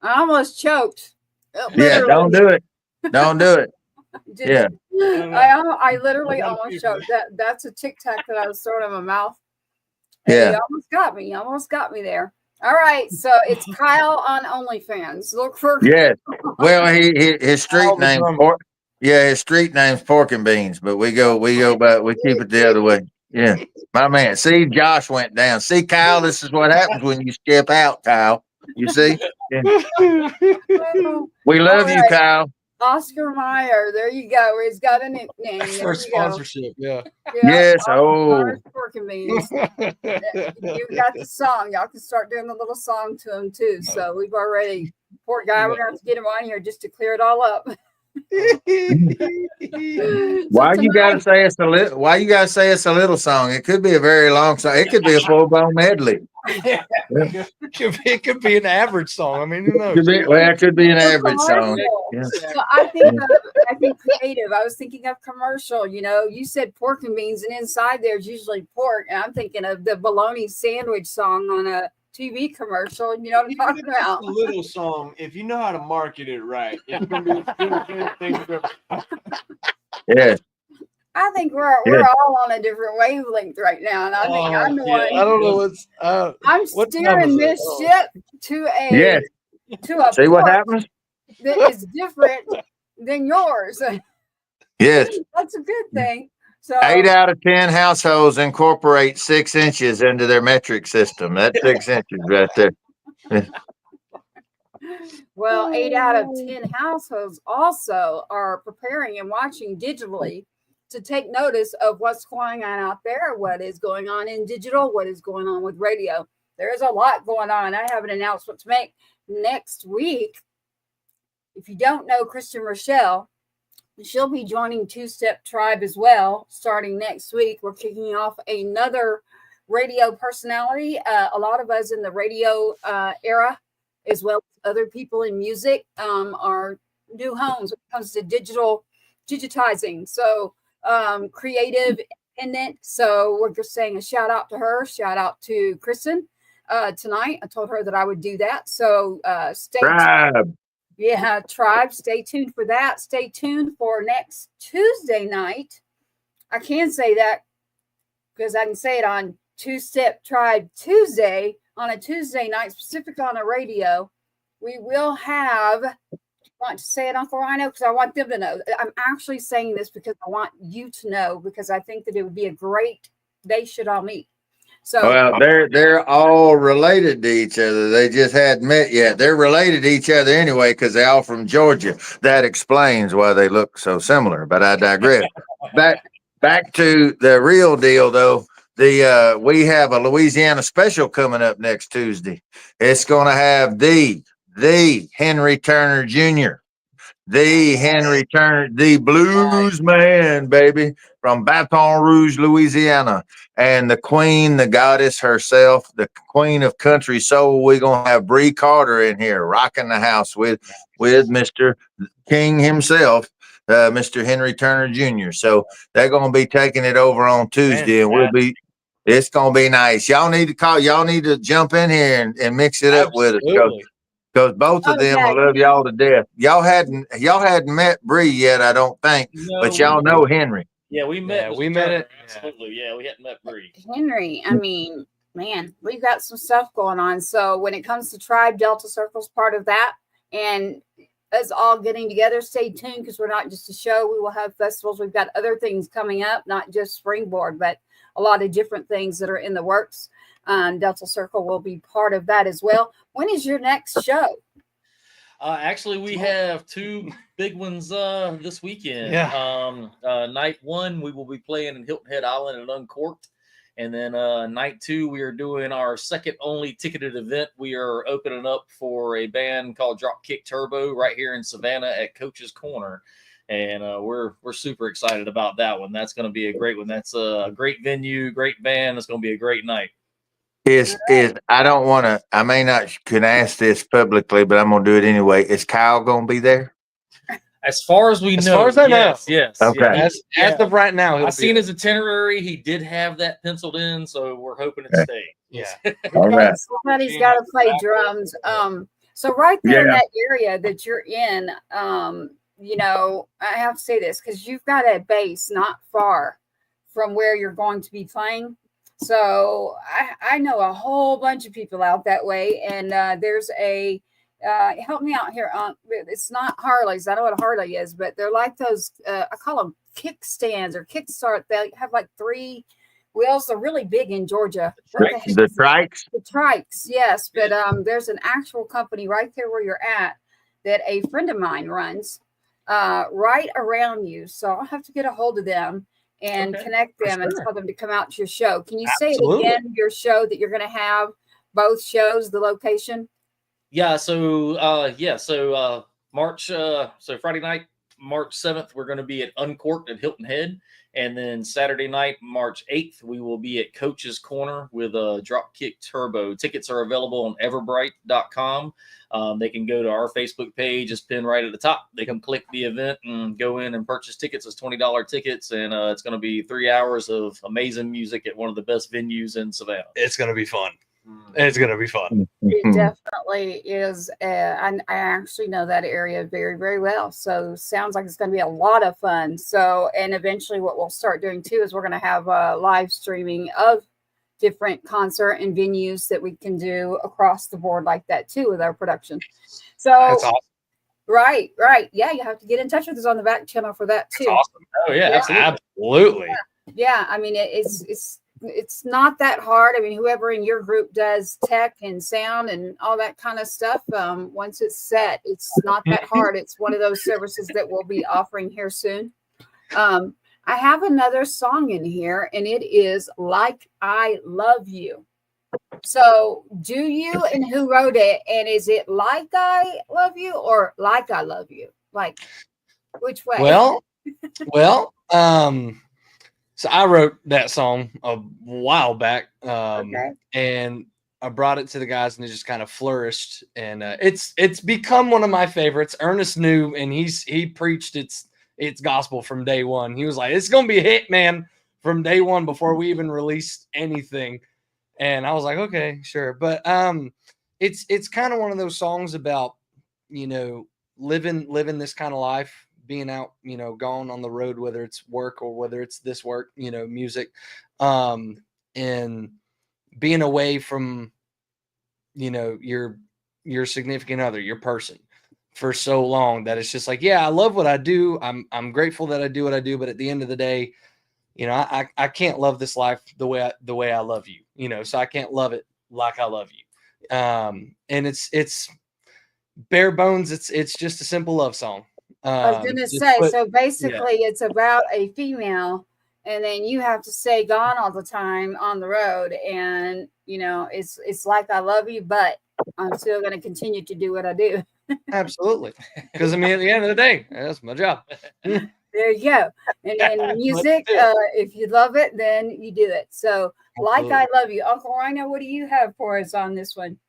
I almost choked. Yeah, Literally. don't do it. Don't do it. Yeah. I literally almost choked. That's a Tic Tac that I was throwing in my mouth. Yeah. You almost got me there. All right, so it's Kyle on OnlyFans. Look for Yes. Well, his street name his street name's Pork and Beans, but we go back, we keep it the other way. Yeah. My man. See, Josh went down. See, Kyle, this is what happens when you skip out, Kyle. You see? Yeah. We love you, Kyle. Oscar Meyer. There you go. He's got a nickname. For sponsorship, yeah. Yes. Pork and Beans. You got the song. Y'all can start doing a little song to him too. So we've already, poor guy, we're gonna have to get him on here just to clear it all up. Why you gotta say it's a little? Why you gotta say it's a little song? It could be a very long song. It could be a full-blown medley. It could be an average song. I mean, who knows? It could be an average song. Yeah. So I think creative. I was thinking of commercial. You said pork and beans, and inside there's usually pork, and I'm thinking of the bologna sandwich song on a TV commercial. You know what I'm talking about? A little song, if you know how to market it right, it's gonna be the thing. Yeah. I think we're all on a different wavelength right now, and I think I'm the one. I don't know what's. I'm steering this ship to a See what happens? that is different than yours. Yes. That's a good thing. So 8 out of 10 households incorporate 6 inches into their metric system. That's 6 inches right there. Well, 8 out of 10 households also are preparing and watching digitally to take notice of what's going on out there, what is going on in digital, what is going on with radio. There is a lot going on. I have an announcement to make next week. If you don't know Kristen Rochelle, she'll be joining Two Step Tribe as well, starting next week. We're kicking off another radio personality. A lot of us in the radio era, as well as other people in music, our new homes when it comes to digitizing. So creative, independent. So we're just saying a shout out to her, shout out to Kristen tonight. I told her that I would do that. So stay tuned. Yeah, Tribe, stay tuned for that. Stay tuned for next Tuesday night. I can say that because I can say it on Two Step Tribe Tuesday, on a Tuesday night, specifically on the radio. We will have, want to say it, Uncle Rhino, because I want them to know. I'm actually saying this because I want you to know, because I think that it would be a great, they should all meet. So Well, they're all related to each other. They just hadn't met yet. They're related to each other anyway because they're all from Georgia. That explains why they look so similar. But I digress. Back to the real deal, though. We have a Louisiana special coming up next Tuesday. It's going to have the Henry Turner Jr., the Henry Turner, the blues man, baby, from Baton Rouge, Louisiana. And the queen, the goddess herself, the queen of country soul. We're going to have Bree Carter in here rocking the house with Mr. King himself, Mr. Henry Turner Jr. So they're going to be taking it over on Tuesday, and it's going to be nice. Y'all need to jump in here and mix it up with us. Because both of them will love y'all to death. Y'all hadn't met Bree yet, I don't think, but y'all know Henry. Yeah, we met. Yeah, we met it. Absolutely. Yeah, we hadn't met Bree. Henry, I mean, man, we've got some stuff going on. So when it comes to Tribe, Delta Circle's part of that. And us all getting together, stay tuned, because we're not just a show. We will have festivals. We've got other things coming up, not just Springboard, but a lot of different things that are in the works. Delta Circle will be part of that as well. When is your next show? Actually, we have two big ones this weekend. Yeah. Night one, we will be playing in Hilton Head Island and Uncorked. And then night two, we are doing our second only ticketed event. We are opening up for a band called Dropkick Turbo right here in Savannah at Coach's Corner. And we're super excited about that one. That's going to be a great one. That's a great venue, great band. It's going to be a great night. I don't want to, I may not can ask this publicly, but I'm going to do it anyway. Is Kyle going to be there? As far as we know. As far as I know. Yes. Okay. Yeah. As of right now, I've seen his itinerary. He did have that penciled in, so we're hoping it stays. Yeah. All right. Somebody's got to play drums. So right there in that area that you're in, you know, I have to say this because you've got a base not far from where you're going to be playing. So I know a whole bunch of people out that way, and there's a help me out here. It's not Harleys. I know what a Harley is, but they're like those. I call them kickstands or kickstart. They have like 3 wheels. They're really big in Georgia. The trikes. The trikes, yes. But there's an actual company right there where you're at that a friend of mine runs right around you. So I'll have to get a hold of them and connect them and tell them to come out to your show. Can you say it again, your show that you're going to have, both shows, the location? Yeah. So, March, so Friday night, March 7th, we're going to be at Uncorked at Hilton Head. And then Saturday night, March 8th, we will be at Coach's Corner with Dropkick Turbo. Tickets are available on everbright.com. They can go to our Facebook page. It's pinned right at the top. They can click the event and go in and purchase tickets. It's $20 tickets, and it's going to be 3 hours of amazing music at one of the best venues in Savannah. It's going to be fun. It's going to be fun. It definitely is. I actually know that area very, very well. So sounds like it's going to be a lot of fun. So, and eventually what we'll start doing too is we're going to have live streaming of different concert and venues that we can do across the board like that too with our production. So That's awesome. Right. Yeah, you have to get in touch with us on the back channel for that too. That's awesome. Oh yeah, Absolutely. Yeah. I mean, it's not that hard. I mean, whoever in your group does tech and sound and all that kind of stuff, once it's set, it's not that hard. It's one of those services that we'll be offering here soon. I have another song in here, and it is Like I Love You. So do you, and who wrote it? And is it Like I Love You or Like I Love You? Like, which way? Well, so I wrote that song a while back, and I brought it to the guys, and it just kind of flourished, and it's become one of my favorites. Ernest knew, and he preached its gospel from day one. He was like, "It's gonna be a hit, man," from day one before we even released anything. And I was like, "Okay, sure." But it's kind of one of those songs about, you know, living this kind of life, being out, you know, gone on the road, whether it's work or whether it's this work, you know, music, and being away from, you know, your significant other, your person, for so long that it's just like, yeah, I love what I do. I'm grateful that I do what I do, but at the end of the day, you know, I can't love this life the way I love you, you know, so I can't love it like I love you. And it's bare bones. It's just a simple love song. I was gonna say, so basically it's about a female, and then you have to stay gone all the time on the road, and you know, it's like I love you, but I'm still gonna continue to do what I do. Absolutely. Because I mean, at the end of the day, that's my job. There you go. And then music, if you love it, then you do it. So like I love you. Uncle Rhino, what do you have for us on this one?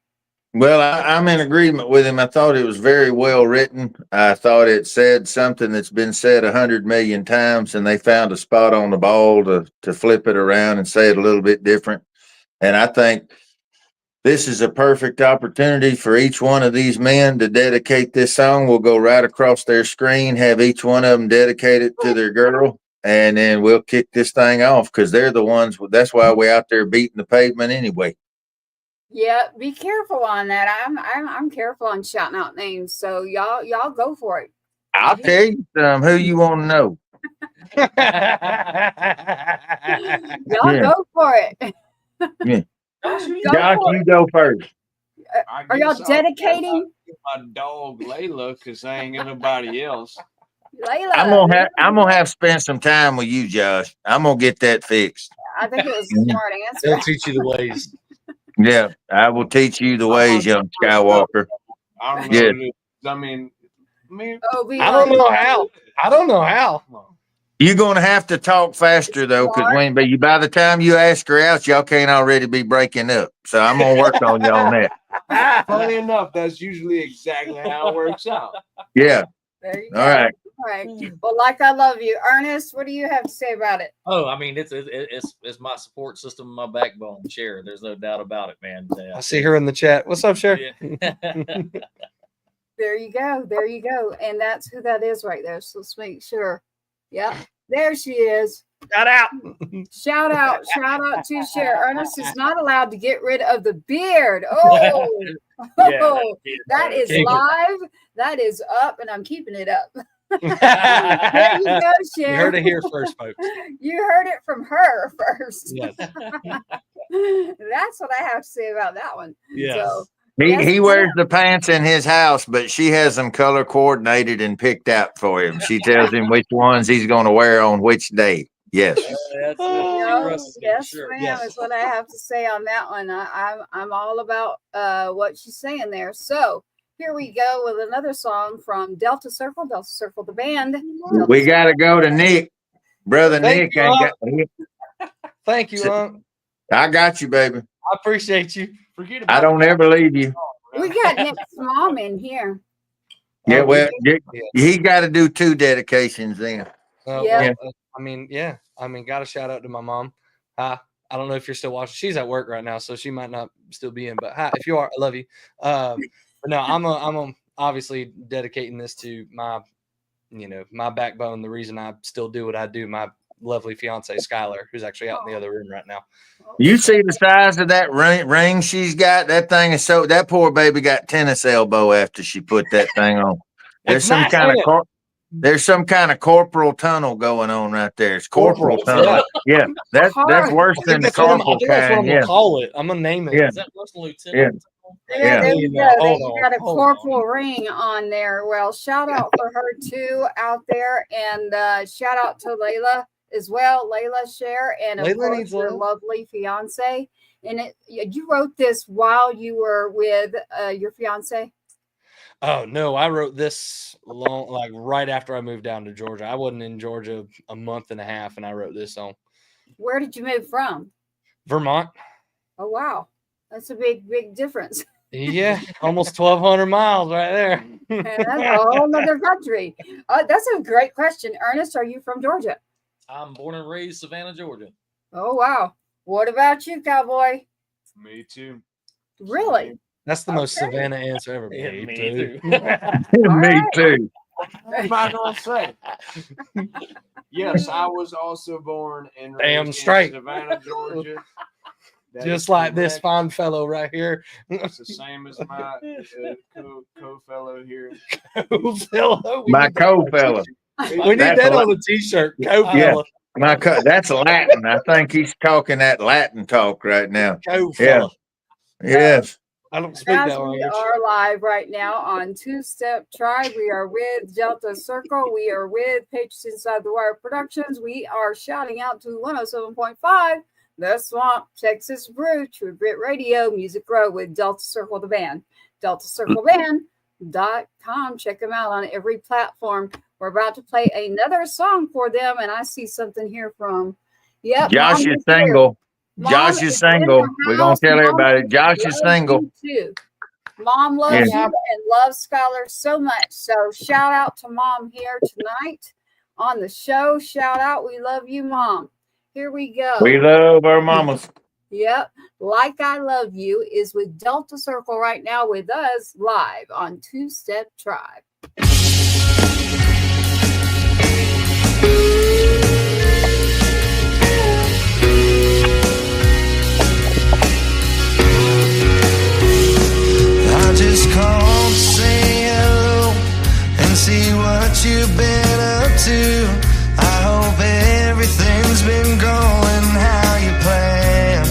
Well, I'm in agreement with him. I thought it was very well written. I thought it said something that's been said 100 million times, and they found a spot on the ball to flip it around and say it a little bit different. And I think this is a perfect opportunity for each one of these men to dedicate this song. We'll go right across their screen, have each one of them dedicate it to their girl, and then we'll kick this thing off because they're the ones. That's why we're out there beating the pavement anyway. Yeah, be careful on that. I'm careful on shouting out names. So y'all go for it. I'll tell you who you want to know. Y'all go for it. Yeah. Josh, you go first. Are y'all dedicating? My dog Layla, because I ain't got nobody else. Layla. I'm gonna have spent some time with you, Josh. I'm gonna get that fixed. I think it was a smart answer. They'll teach you the ways. Yeah, I will teach you the ways, young Skywalker. I don't know. Yeah. I mean, I don't know how. I don't know how. You're gonna have to talk faster though, because by the time you ask her out, y'all can't already be breaking up. So I'm gonna work on you on that. Funny enough, that's usually exactly how it works out. Yeah. There you go. All right. All right. Well, like I love you, Ernest. What do you have to say about it? Oh, I mean, it's my support system, my backbone. Cher, there's no doubt about it, man. I see her in the chat. What's up, Cher? Yeah. There you go. There you go. And that's who that is right there. So let's make sure. Yep. There she is. Shout out. Shout out to Cher. Ernest is not allowed to get rid of the beard. Oh, that is live. That is up, and I'm keeping it up. There you go, Cher. You heard it here first, folks. You heard it from her first. Yes. That's what I have to say about that one. Yes. So, He wears the pants in his house, but she has them color coordinated and picked out for him. She tells him which ones he's going to wear on which day. Yes. yes, ma'am, is what I have to say on that one. I'm all about what she's saying there. So here we go with another song from Delta Circle, the band. We got to go to Nick. Brother Nick. Thank you, Unc. I got you, baby. I appreciate you. Forget about I don't ever leave you. We got Nick's mom in here. Yeah, well, he got to do 2 dedications then. Yeah. I mean, got a shout out to my mom. I don't know if you're still watching. She's at work right now, so she might not still be in. But hi, if you are, I love you. But no, I'm obviously dedicating this to my backbone. The reason I still do what I do. My lovely fiance Skylar, who's actually out in the other room right now. You see the size of that ring she's got? That thing is so. That poor baby got tennis elbow after she put that thing on. There's some kind of corporal tunnel going on right there. It's corporal tunnel. Yeah, that's worse than the corporal kind. That's what I'm gonna call it. I'm gonna name it. Yeah. Is that worse than lieutenant? Yeah, there you go. You got a corporal ring on there. Well, shout out for her too out there, and shout out to Layla as well. Layla, Cher, and of course your lovely fiance. And you wrote this while you were with your fiance? Oh no, I wrote this right after I moved down to Georgia. I wasn't in Georgia a month and a half, and I wrote this song. Where did you move from? Vermont. Oh wow, That's a big difference. Yeah, almost 1,200 miles right there. And that's a whole nother country. That's a great question. Ernest, are you from Georgia? I'm born and raised Savannah, Georgia. Oh, wow. What about you, cowboy? Me too. Really? That's the most Okay. Savannah answer ever. Yeah, Me me too. too. All Me right. too. What am I gonna say? Yes, I was also born and Damn raised straight. in Savannah, Georgia. That Just is like this correct. fine fellow right here. It's the same as my co-fellow here. Co-fellow. My co-fella. We need That's that a on a t-shirt. Co-fella. Yeah. That's Latin. I think he's talking that Latin talk right now. Co-fella. Yes. I don't speak As that we language. are live right now on Two Step Tribe, we are with Delta Circle. We are with Patriots Inside the Wire Productions. We are shouting out to 107.5, The Swamp, Texas Brew, True Grit Radio, Music Row with Delta Circle the band. DeltaCircleBand.com. Check them out on every platform. We're about to play another song for them, and I see something here from Josh Mom is single. Mom Josh is is single. in the We're going house. to tell Mom everybody Josh is loves single. you too. Mom loves Yeah. you and loves Skylar so much. So shout out to Mom here tonight on the show. Shout out. We love you, Mom. Here we go. We love our mamas. Yep. Like I Love You is with Delta Circle right now with us live on Two Step Tribe. I just called to say hello and see what you've been up to. I hope everything's been going how you planned.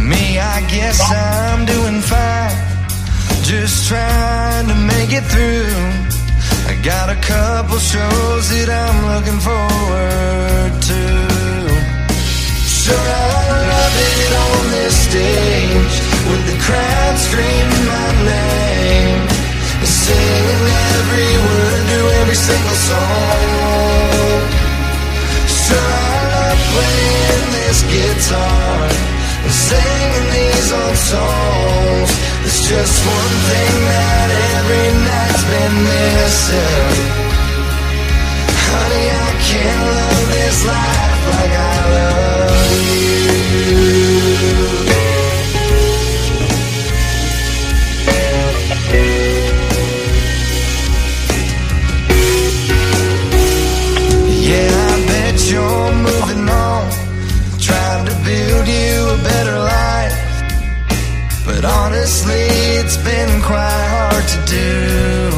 Me, I guess I'm doing fine, just trying to make it through. I got a couple shows that I'm looking forward to. Sure, I love it on this stage with the crowd screaming my name, singing every word to every single song. Sure, I love playing this guitar and singing these old songs. There's just one thing that every night's been missing. Honey, I can't love this life like I love you. Yeah, I bet you're moving on, trying to build you a better life. But honestly, it's been quite hard to do.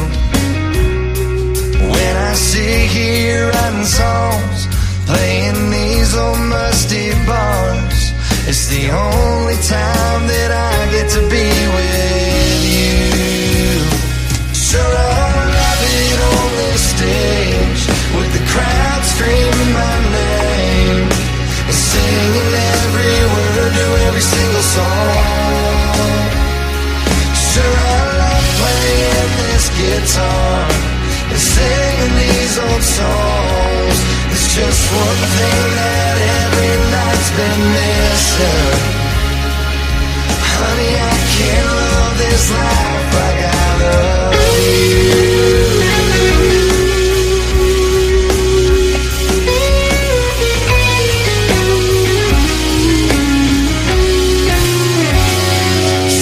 When I sit here writing songs, playing these old musty bars, it's the only time that I get to be with you. Sure, I love it on this stage with the crowd screaming my name and singing every word to every single song. Sure, I love playing this guitar and singing these old songs. It's just one thing that every night's been missing. Honey, I can't love this life like I love you.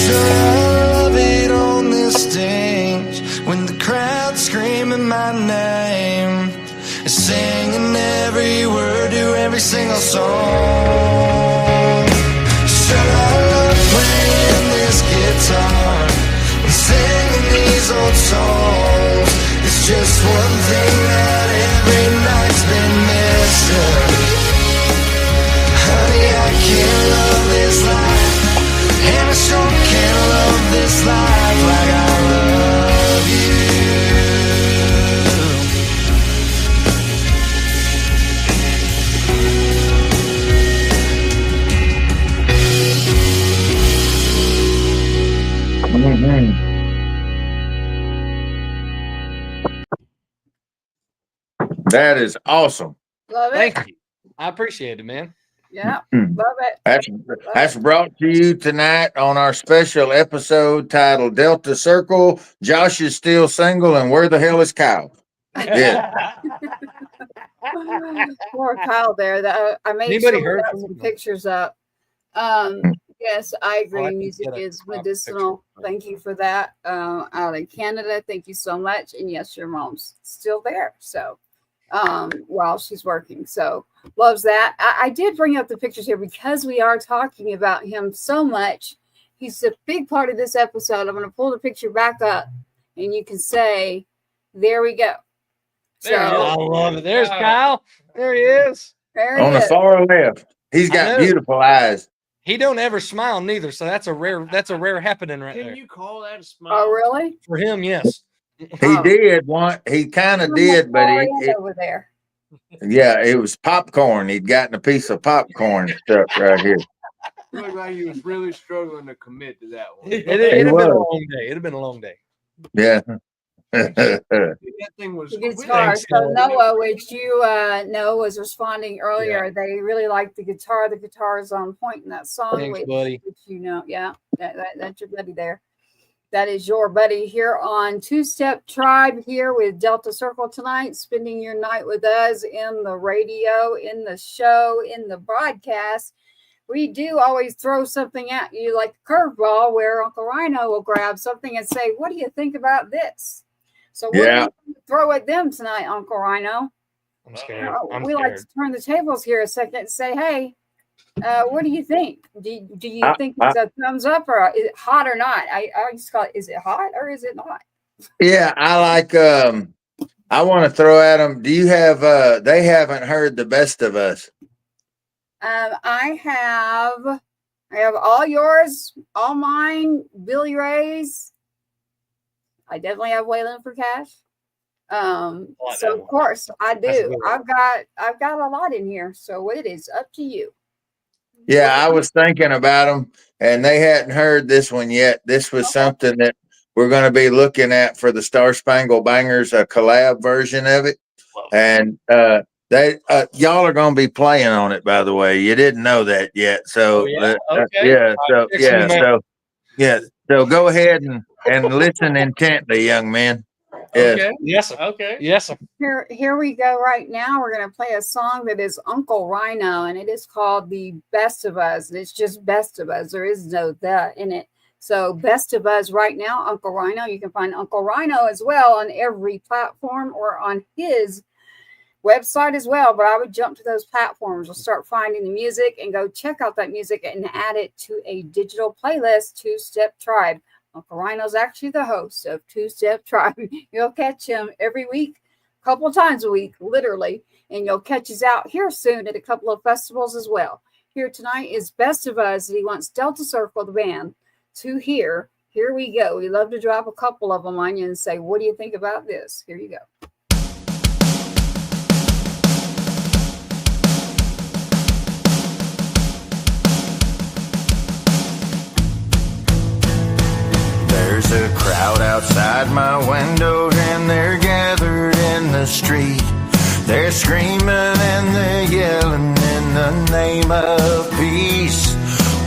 Sure, I love it on this stage when the crowd's screaming my name, singing every word to every single song. Sure, I love playing this guitar and singing these old songs. It's just one thing that every night's been missing. Honey, I can't love this life, and I sure can't love this life like I love you. That is awesome. Love it. Thank you. I appreciate it, man. Yeah, love it. That's brought to you tonight on our special episode titled Delta Circle. Josh is still single, and where the hell is Kyle? Yeah. Poor Kyle there. I made Anybody sure we heard got from some him? pictures up. Yes, I agree. can Music get a is picture. medicinal. Thank you for that. Out in Canada, thank you so much. And yes, your mom's still there. So while she's working. So loves that. I did bring up the pictures here because we are talking about him so much. He's a big part of this episode. I'm going to pull the picture back up and you can say, there we go. There he is. I love it. There's Kyle. There he is. There he On the is. far left. He's I got know. beautiful eyes. He don't ever smile neither, so that's a rare happening right Can there. you call that a smile? Oh, really? For him, yes. He Oh. did one. He kind of did, but over there. yeah, it was popcorn. He'd gotten a piece of popcorn stuck right here. Looked like he was really struggling to commit to that one. It'd have been a was. long day. It'd have been a long day. Yeah. That thing was The quick. guitar. Thanks, So Kelly. Noah, which you know was responding earlier, they really like the guitar. The guitar is on point in that song. Thanks, which, buddy. which you know, yeah, that's your buddy there. That is your buddy here on Two Step Tribe here with Delta Circle tonight, spending your night with us in the radio, in the show, in the broadcast. We do always throw something at you like a curveball where Uncle Rhino will grab something and say, what do you think about this? So what Yeah. do you throw at them tonight, Uncle Rhino? I'm scared. I'm We like scared. to turn the tables here a second and say, hey, what do you think? Do you think it's a thumbs up or is it hot or not? I just call it, is it hot or is it not? Yeah, I like I want to throw at them. Do you have they haven't heard the best of us? I have all yours, all mine, Billy Ray's. I definitely have Waylon for Cash. like So that of one. course I That's a do. good one. I've got a lot in here. So it is up to you. Yeah, I was thinking about them, and they hadn't heard this one yet. This was something that we're going to be looking at for the Star Spangled Bangers, a collab version of it. And they y'all are going to be playing on it, by the way. You didn't know that yet. So Oh, yeah? Okay. yeah, so Fixing yeah, them so yeah, so go ahead and listen intently, young man. Yes. Okay. Yes, sir. Okay. Yes, sir. Here we go right now. We're going to play a song that is Uncle Rhino, and it is called The Best of Us. And it's just Best of Us. There is no the in it. So Best of Us right now, Uncle Rhino. You can find Uncle Rhino as well on every platform or on his website as well. But I would jump to those platforms. We'll start finding the music and go check out that music and add it to a digital playlist, Two Step Tribe. Uncle Rhino's actually the host of Two Step Tribe. You'll catch him every week, a couple of times a week, literally, and you'll catch us out here soon at a couple of festivals as well. Here tonight is Best of Us. He wants Delta Circle, the band, to hear. Here we go. We love to drop a couple of them on you and say, what do you think about this? Here you go. There's a crowd outside my window and they're gathered in the street. They're screaming and they're yelling in the name of peace.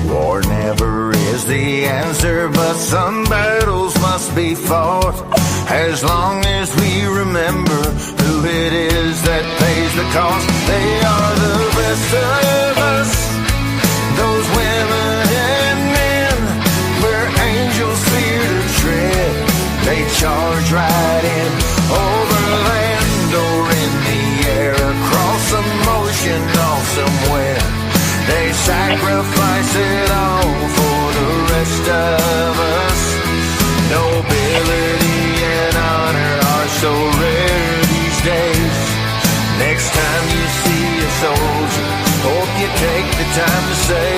War never is the answer, but some battles must be fought. As long as we remember who it is that pays the cost. They are the best of us, those women and men, where angels fear to tread. They charge right in, over land or in the air, across some ocean or somewhere. They sacrifice it all for the rest of us. Nobility and honor are so rare these days. Next time you see a soldier, hope you take the time to say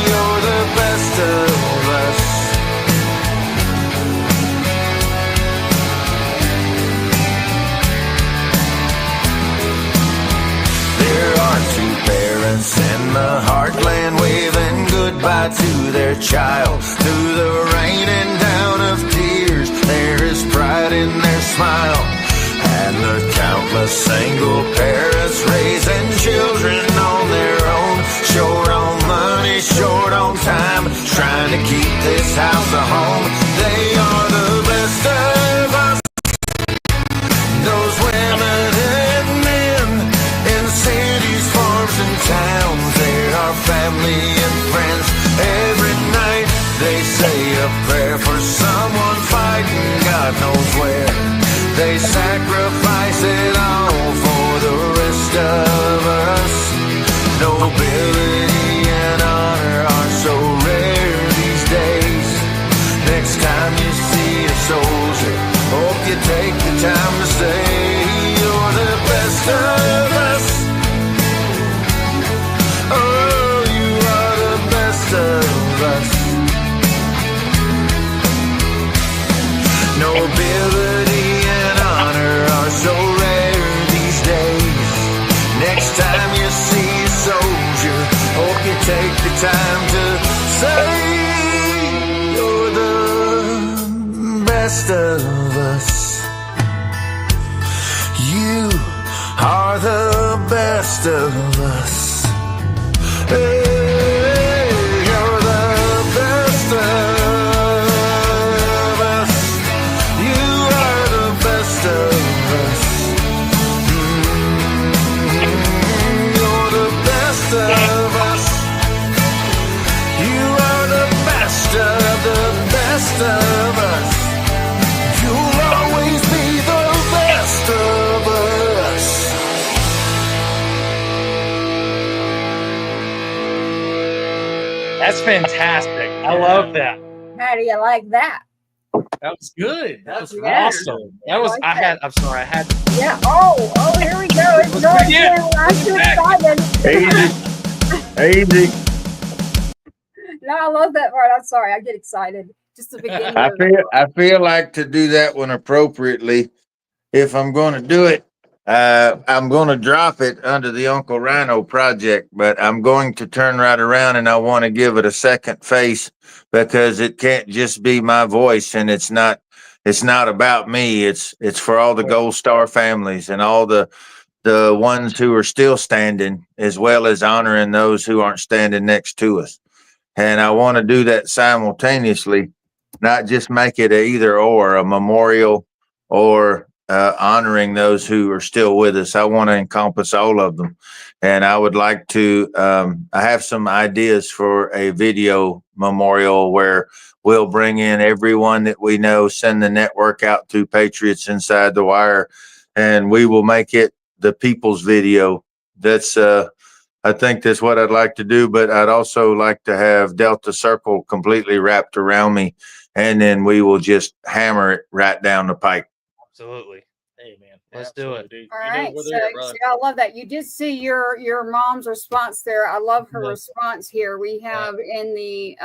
you're the best of us. There are two parents in the heartland waving goodbye to their child. Through the raining down of tears, there is pride in their smile. And the countless single parents raising children on their own show short on time, trying to keep this house a home. They are the best of us. Those women and men in cities, farms, and towns, they are family and friends. Every night they say a prayer for someone fighting God knows where. They sacrifice it all for the rest of us. Nobility and honor are so rare these days. Next time you see a soldier, hope you take the time to say you're the best of us. Oh, you are the best of us. Nobility and honor are so rare these days. Next time you see a soldier, hope you take the time to say you're the best of us. You are the best of us. Hey, you're the best of us. You are the best of us. You're the best of us. You are the best of us. You'll always be the best of us. That's fantastic. I love that. How do you like that? That was good. That was Yeah. awesome. That was. I like that. I'm sorry. I had. Yeah. Oh, here we go. It's Let's going begin. to. I'm too excited. Easy. No, I love that part. I'm sorry. I get excited. Just the beginning. I feel like to do that one appropriately. If I'm going to do it, I'm going to drop it under the Uncle Rhino project, but I'm going to turn right around and I want to give it a second face because it can't just be my voice, and it's not about me. It's for all the Gold Star families and all the ones who are still standing, as well as honoring those who aren't standing next to us. And I want to do that simultaneously, not just make it a either or, a memorial or honoring those who are still with us. I want to encompass all of them. And I would like to, I have some ideas for a video memorial where we'll bring in everyone that we know, send the network out to Patriots Inside the Wire, and we will make it the people's video. That's, I think that's what I'd like to do, but I'd also like to have Delta Circle completely wrapped around me, and then we will just hammer it right down the pipe. Absolutely. Hey man, Let's do it. dude. All You know right, we're so, there, brother. I love that. You did see your mom's response there. I love her Yeah. response here. We have in the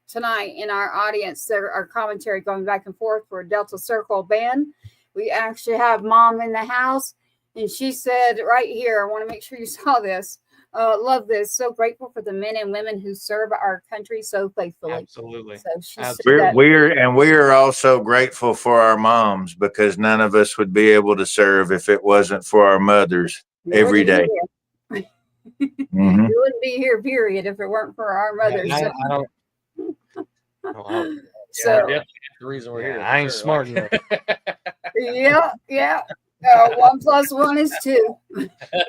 tonight in our audience there our commentary going back and forth for Delta Circle Band. We actually have mom in the house, and she said right here, I want to make sure you saw this. Love this. So grateful for the men and women who serve our country so faithfully. Absolutely. So she said that. We're also grateful for our moms, because none of us would be able to serve if it wasn't for our mothers every day. You Mhm. wouldn't be here, period, if it weren't for our mothers. I don't. So Definitely the reason we're here. I ain't for smart sure. enough. yeah. 1 + 1 is 2.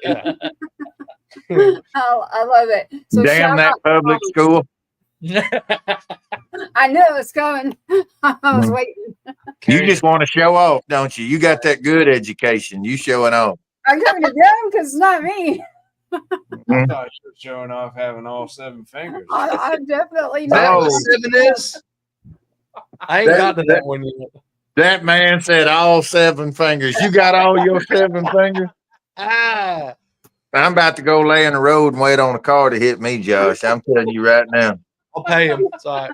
Yeah. I love it. So Damn shout that out to public moms. school. I knew it was coming. I was Mhm. waiting. You just want to show off, don't you? You got that good education. You showing off. I'm coming to them because it's not me. I thought you were showing off having all 7 fingers. I'm definitely Is that not. what 7 is? I ain't got to that one yet. That man said all 7 fingers. You got all your 7 fingers? Ah, I'm about to go lay in the road and wait on a car to hit me, Josh. I'm telling you right now. I'll pay him. It's all right.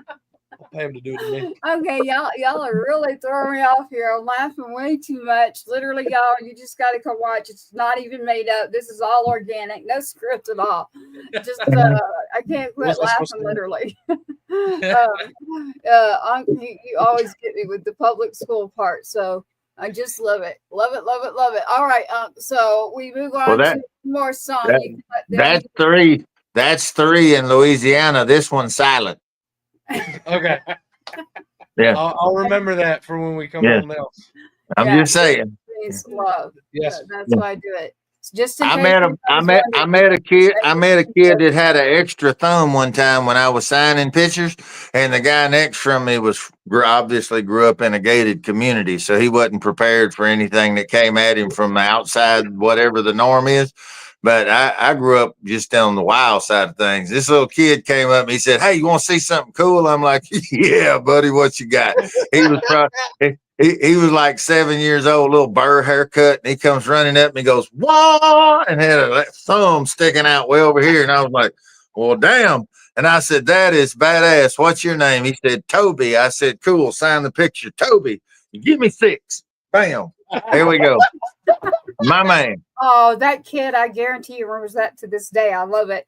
I'll pay him to do it to me. Okay, y'all are really throwing me off here. I'm laughing way too much. Literally, y'all, you just got to come watch. It's not even made up. This is all organic, no script at all. Just I can't quit What's that supposed laughing. to Literally. You always get me with the public school part, so I just love it, love it, love it, love it. All right, so we move on Well, to more songs. That's 3. That's 3 in Louisiana. This one's silent. Okay. Yeah. I'll remember that for when we come Yeah. home now. I'm just saying. Means love. Yes. That's why I do it. Just in I case met anybody's I wondering. met a kid. I met a kid that had an extra thumb one time when I was signing pictures, and the guy next from me was obviously grew up in a gated community, so he wasn't prepared for anything that came at him from the outside, whatever the norm is. But I grew up just on the wild side of things. This little kid came up and he said, "Hey, you want to see something cool?" I'm like, "Yeah, buddy, what you got?" He was probably he was like 7 years old, little burr haircut, and he comes running up and he goes, "Whoa!" and had a thumb sticking out way over here. And I was like, "Well, damn." And I said, "That is badass. What's your name?" He said, "Toby." I said, "Cool. Sign the picture. Toby, give me 6. Bam. There we go. My man. Oh, that kid, I guarantee you remembers that to this day. I love it.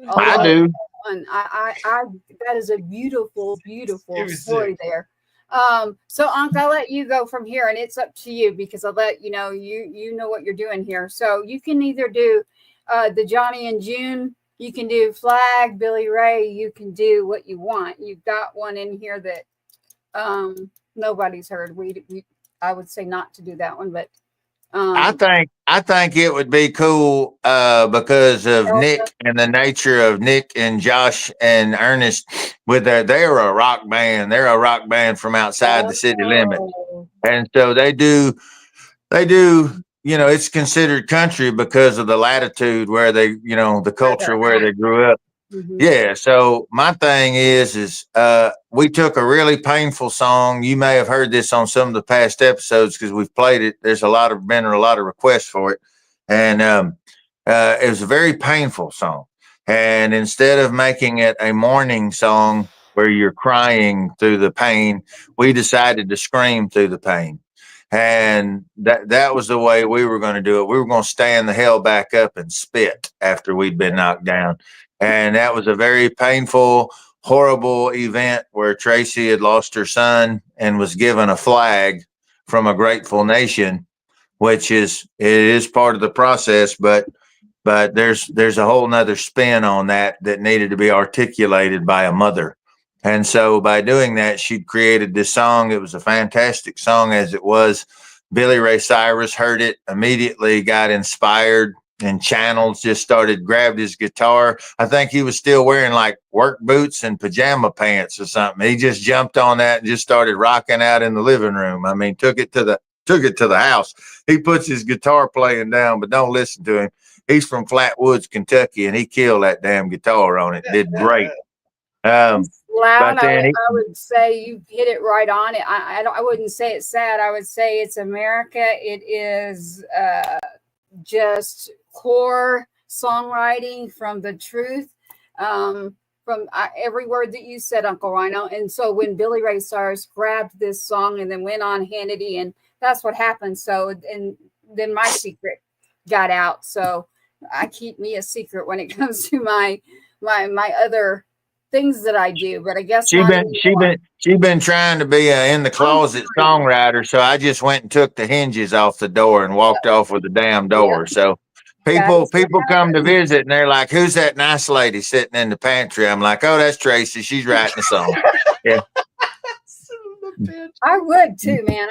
I do. That is a beautiful, beautiful It was story sick. there. So Unc, I'll let you go from here, and it's up to you because I'll let you know you know what you're doing here. So you can either do the Johnny and June, you can do Flag, Billy Ray, you can do what you want. You've got one in here that nobody's heard. I would say not to do that one, but I think it would be cool because of Nick and the nature of Nick and Josh and Ernest with they're a rock band. They're a rock band from outside the city limits. And so they do, it's considered country because of the latitude where they, the culture where they grew up. Mhm. Yeah. So my thing is we took a really painful song. You may have heard this on some of the past episodes because we've played it. There's been a lot of requests for it. And it was a very painful song. And instead of making it a mourning song where you're crying through the pain, we decided to scream through the pain. And that was the way we were going to do it. We were going to stand the hell back up and spit after we'd been knocked down. And that was a very painful, horrible event where Tracy had lost her son and was given a flag from a grateful nation, which it is part of the process, but there's a whole nother spin on that needed to be articulated by a mother. And so by doing that, she created this song. It was a fantastic song as it was. Billy Ray Cyrus heard it, immediately got inspired and channels, just grabbed his guitar. I think he was still wearing like work boots and pajama pants or something. He just jumped on that and just started rocking out in the living room. I mean, took it to the house. He puts his guitar playing down, but don't listen to him. He's from Flatwoods, Kentucky, and he killed that damn guitar on it. Did great. Loud. But then I would say you hit it right on it. I wouldn't say it's sad. I would say it's America. It is just core songwriting from the truth, from every word that you said, Uncle Rhino. And so when Billy Ray Cyrus grabbed this song and then went on Hannity, and that's what happened. So and then my secret got out. So I keep me a secret when it comes to my other things that I do, but I guess she been trying to be in the closet songwriter. So I just went and took the hinges off the door and walked off with the damn door. Yep. So people come to visit and they're like, "Who's that nice lady sitting in the pantry?" I'm like, "Oh, that's Tracy. She's writing a song." Yeah. I would too, man.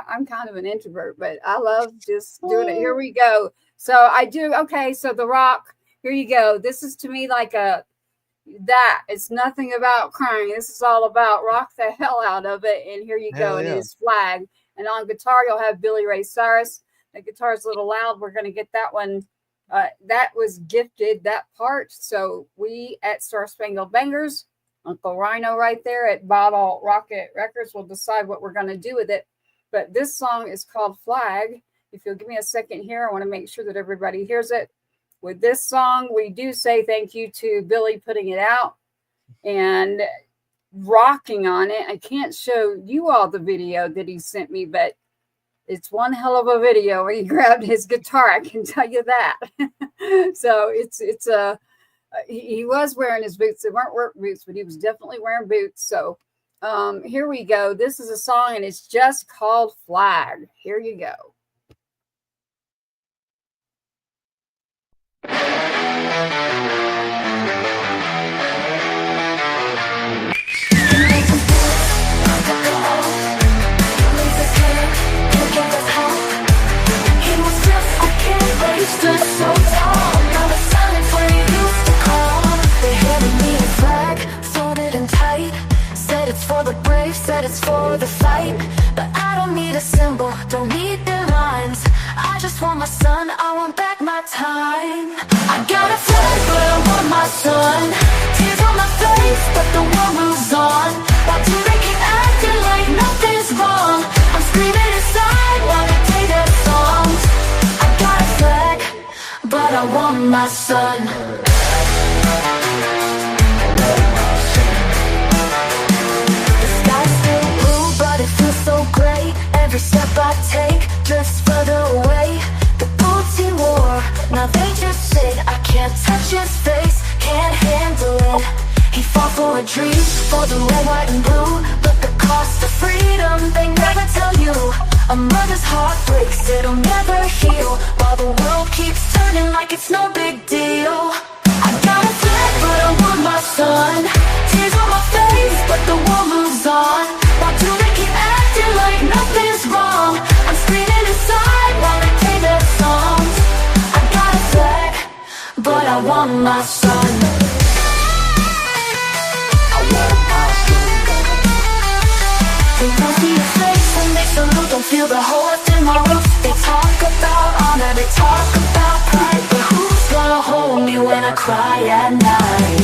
I'm kind of an introvert, but I love just doing it. Here we go. So I do. Okay. So the rock, here you go. This is to me like it's nothing about crying. This is all about rock the hell out of it. And here you go. And it's Flag. And on guitar, you'll have Billy Ray Cyrus. The guitar's a little loud. We're going to get that one. That was gifted, that part. So we at Star Spangled Bangers, Uncle Rhino right there at Bottle Rocket Records will decide what we're going to do with it. But this song is called Flag. If you'll give me a second here, I want to make sure that everybody hears it. With this song, we do say thank you to Billy putting it out and rocking on it. I can't show you all the video that he sent me, but it's one hell of a video where he grabbed his guitar. I can tell you that. So he was wearing his boots. They weren't work boots, but he was definitely wearing boots. So here we go. This is a song, and it's just called Flag. Here you go. it's for the brave, said it's for the fight. But I don't need a symbol, don't need their lines. I just want my son, I want back my time. I got a flag, but I want my son. Tears on my face, but the world moves on. Why do they keep acting like nothing's wrong? I'm screaming inside while they play their songs. I got a flag, but I want my son. The sky's still blue, but it feels so gray. Every step I take drifts further away. The boots he wore, now they just sit. I can't touch his face, can't handle it. He fought for a dream, for the red, white, and blue. But the cost of freedom, they never tell you. A mother's heart breaks, it'll never heal. While the world keeps turning like it's no big deal. I got a flag, but I want my son. Tears on my face, but the world moves on. Why do they keep acting like nothing's wrong? I'm screaming inside while they play their songs. I got a flag, but I want my son. They don't see your face when they salute, don't feel the hole within my roof. They talk about honor, they talk about pride, but who's gonna hold me when I cry at night?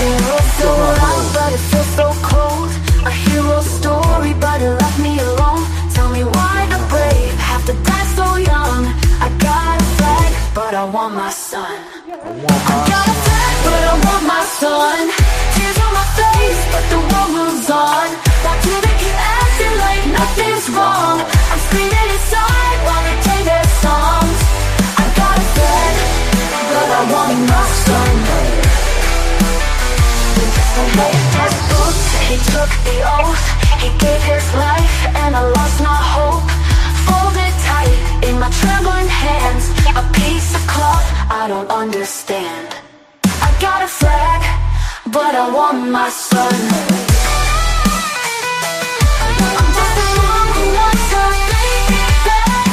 The world's so loud, but it feels so cold. A hero story, but it left me alone. Tell me why the brave have to die so young. I got a flag, but I want my son. I got a flag, but I want my son. Tears on my face, but the world moves on. Why do they keep acting like nothing's wrong? I'm screaming inside while they play their songs. I got a flag, but I want my son. He took the oath, he gave his life, and I lost my hope. Folded tight in my trembling hands, a piece of cloth I don't understand. I got a flag, but I want my son. I'm just a mom who wants her baby back.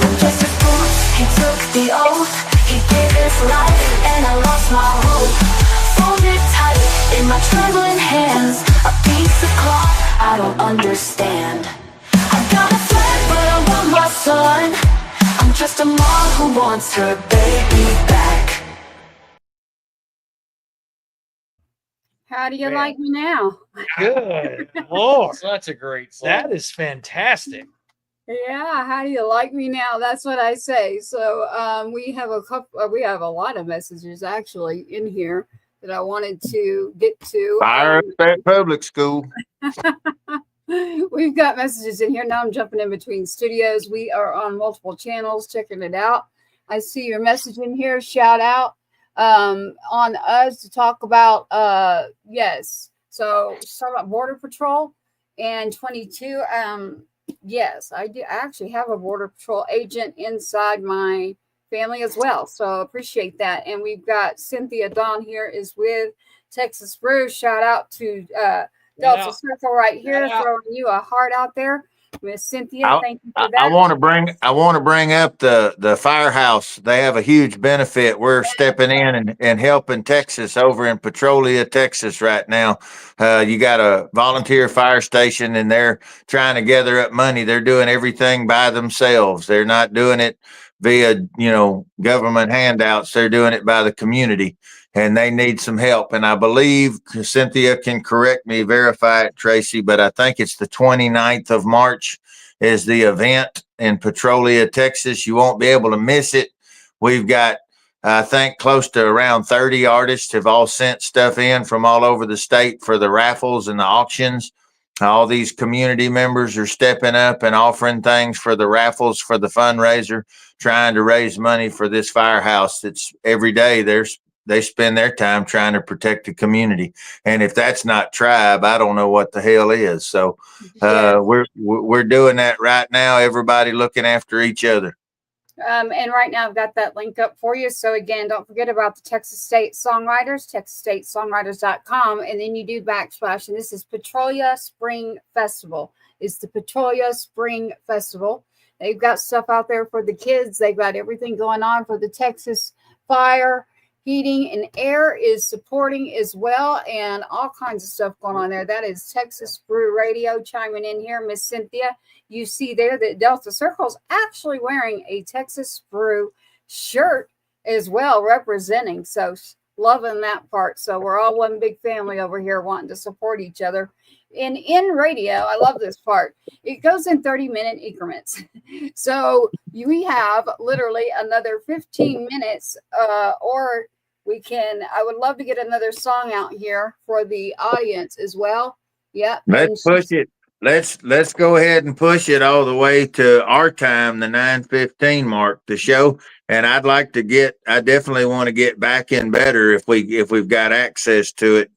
I'm just a fool, he took the oath, he gave his life, and I lost my hope. Folded tight in my trembling hands, a piece of cloth I don't understand. I got a flag, but I want my son. I'm just a mom who wants her baby back. How do you like me now? Good Lord. Such a great song. That is fantastic. Yeah, how do you like me now? That's what I say. So we have a lot of messages actually in here that I wanted to get to. Fire up that public school. We've got messages in here. Now I'm jumping in between studios. We are on multiple channels, checking it out. I see your message in here. Shout out on us to talk about yes. So start about Border Patrol and 22. Yes, I do. I actually have a Border Patrol agent inside my family as well. So appreciate that. And we've got Cynthia Dawn here is with Texas Brew. Shout out to Delta Circle right here, throwing you a heart out there. Miss Cynthia, thank you for that. I want to bring up the firehouse. They have a huge benefit. We're stepping in and helping Texas over in Petrolia, Texas right now. You got a volunteer fire station and they're trying to gather up money. They're doing everything by themselves. They're not doing it via, government handouts. They're doing it by the community. And they need some help. And I believe Cynthia can correct me, verify it, Tracy, but I think it's the 29th of March is the event in Petrolia, Texas. You won't be able to miss it. We've got, I think, close to around 30 artists have all sent stuff in from all over the state for the raffles and the auctions. All these community members are stepping up and offering things for the raffles, for the fundraiser, trying to raise money for this firehouse. That's every day they spend their time trying to protect the community. And if that's not tribe, I don't know what the hell is. So we're doing that right now. Everybody looking after each other. And right now I've got that link up for you. So again, don't forget about the Texas State Songwriters, TexasStateSongwriters.com. And then you do backslash. And this is Petrolia Spring Festival. It's the Petrolia Spring Festival. They've got stuff out there for the kids. They've got everything going on for the Texas Fire, Heating, and Air is supporting as well. And all kinds of stuff going on there. That is Texas Brew Radio chiming in here. Miss Cynthia, you see there that Delta Circle's actually wearing a Texas Brew shirt as well, representing. So loving that part. So we're all one big family over here wanting to support each other. And in radio, I love this part. It goes in 30-minute increments. So we have literally another 15 minutes, or I would love to get another song out here for the audience as well. Yeah. Let's push it. Let's go ahead and push it all the way to our time, the 9:15 mark, the show. And I definitely want to get back in better if we've got access to it.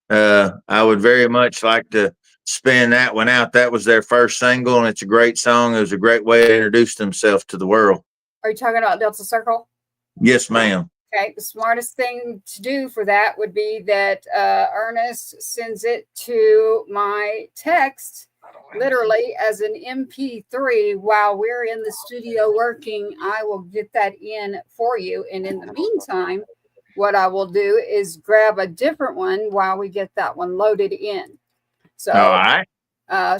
I would very much like to spin that one out. That was their first single, and it's a great song. It was a great way to introduce themselves to the world. Are you talking about Delta Circle? Yes, ma'am. Okay, the smartest thing to do for that would be that Ernest sends it to my text, literally as an MP3 while we're in the studio working. I will get that in for you. And in the meantime, what I will do is grab a different one while we get that one loaded in. So, all right.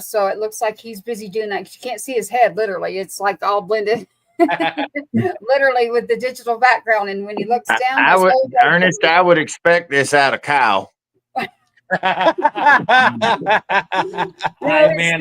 So it looks like he's busy doing that. You can't see his head, literally. It's like all blended. Literally with the digital background. And when he looks down, Ernest, I would expect this out of Kyle. Man,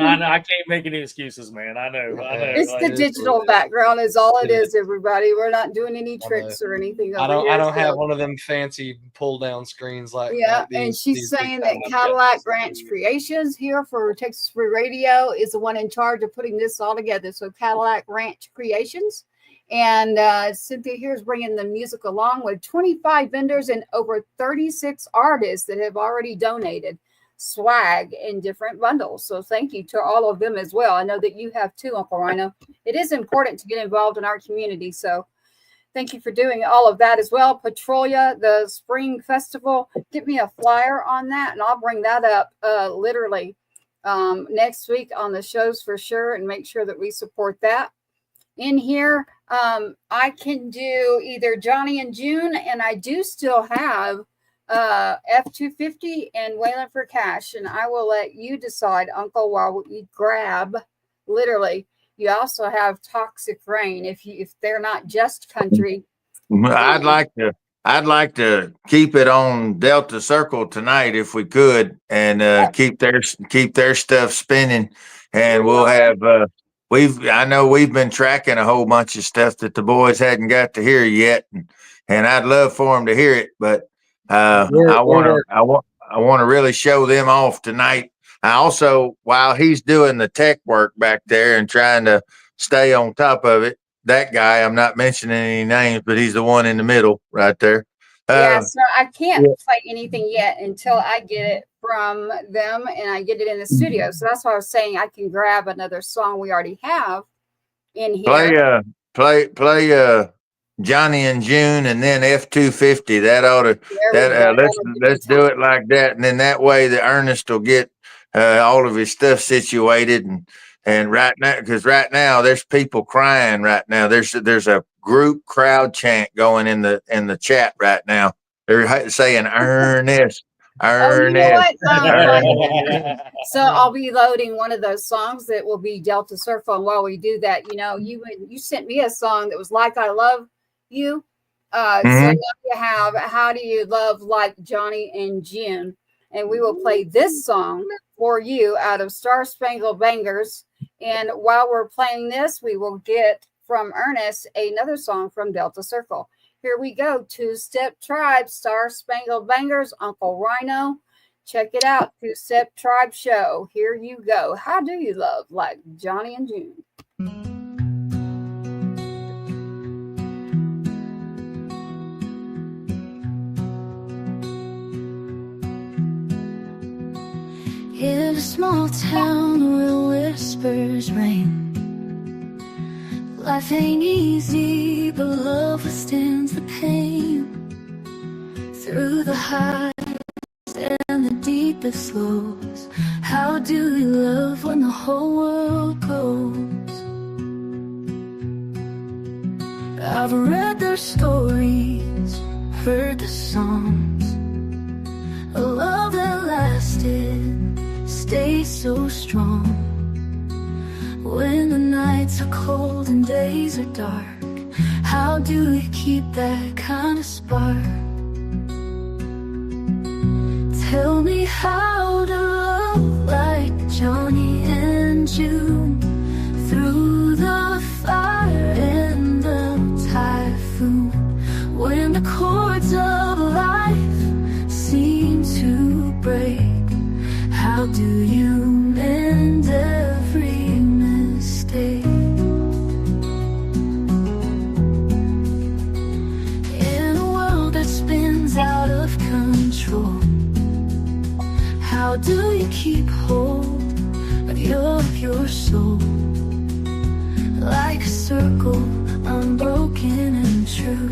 I can't make any excuses, man. I know. It's the digital background is all it is, everybody. We're not doing any tricks or anything. I don't have one of them fancy pull down screens like and she's saying that Cadillac Ranch Creations here for Texas Free Radio is the one in charge of putting this all together. So Cadillac Ranch Creations. And Cynthia here is bringing the music along with 25 vendors and over 36 artists that have already donated swag in different bundles. So thank you to all of them as well. I know that you have too, Uncle Rhino. It is important to get involved in our community. So thank you for doing all of that as well. Petrolia, the Spring Festival, get me a flyer on that and I'll bring that up literally next week on the shows for sure and make sure that we support that. In here, I can do either Johnny and June, and I do still have F-250 and Waylon for Cash, and I will let you decide, Uncle, while we grab, literally, you also have Toxic Rain, if they're not just country. I'd like to keep it on Delta Circle tonight if we could, and keep their stuff spinning, and we'll have I know we've been tracking a whole bunch of stuff that the boys hadn't got to hear yet, and I'd love for them to hear it, but I want to really show them off tonight. I also, while he's doing the tech work back there and trying to stay on top of it, that guy, I'm not mentioning any names, but he's the one in the middle right there. So I can't play anything yet until I get it from them and I get it in the studio. So that's why I was saying I can grab another song we already have in here. Play Johnny and June and then F-250. That ought to let's do it like that, and then that way the Ernest will get all of his stuff situated and right now, because right now there's people crying right now. There's a group crowd chant going in the chat right now. They're saying Ernest. Ernest. So I'll be loading one of those songs that will be Delta Circle. And while we do that, you sent me a song that was Like I Love You. So now you have How Do You Love Like Johnny and June. And we will play this song for you out of Star Spangled Bangers. And while we're playing this, we will get from Ernest another song from Delta Circle. Here we go. Two-Step Tribe, Star Spangled Bangers, Uncle Rhino. Check it out. Two-Step Tribe Show. Here you go. How do you love like Johnny and June? In a small town where whispers rain, Life ain't easy, but love withstands the pain. Through the highs and the deepest lows, how do we love when the whole world goes? I've read their stories, heard the songs, a love that lasted, stays so strong. When the nights are cold and days are dark, how do we keep that kind of spark? Tell me how to love like Johnny and June, through the fire and the typhoon. When the chords of life seem to break, how do you mend every mistake? In a world that spins out of control, how do you keep hold of your soul? Like a circle, unbroken and true.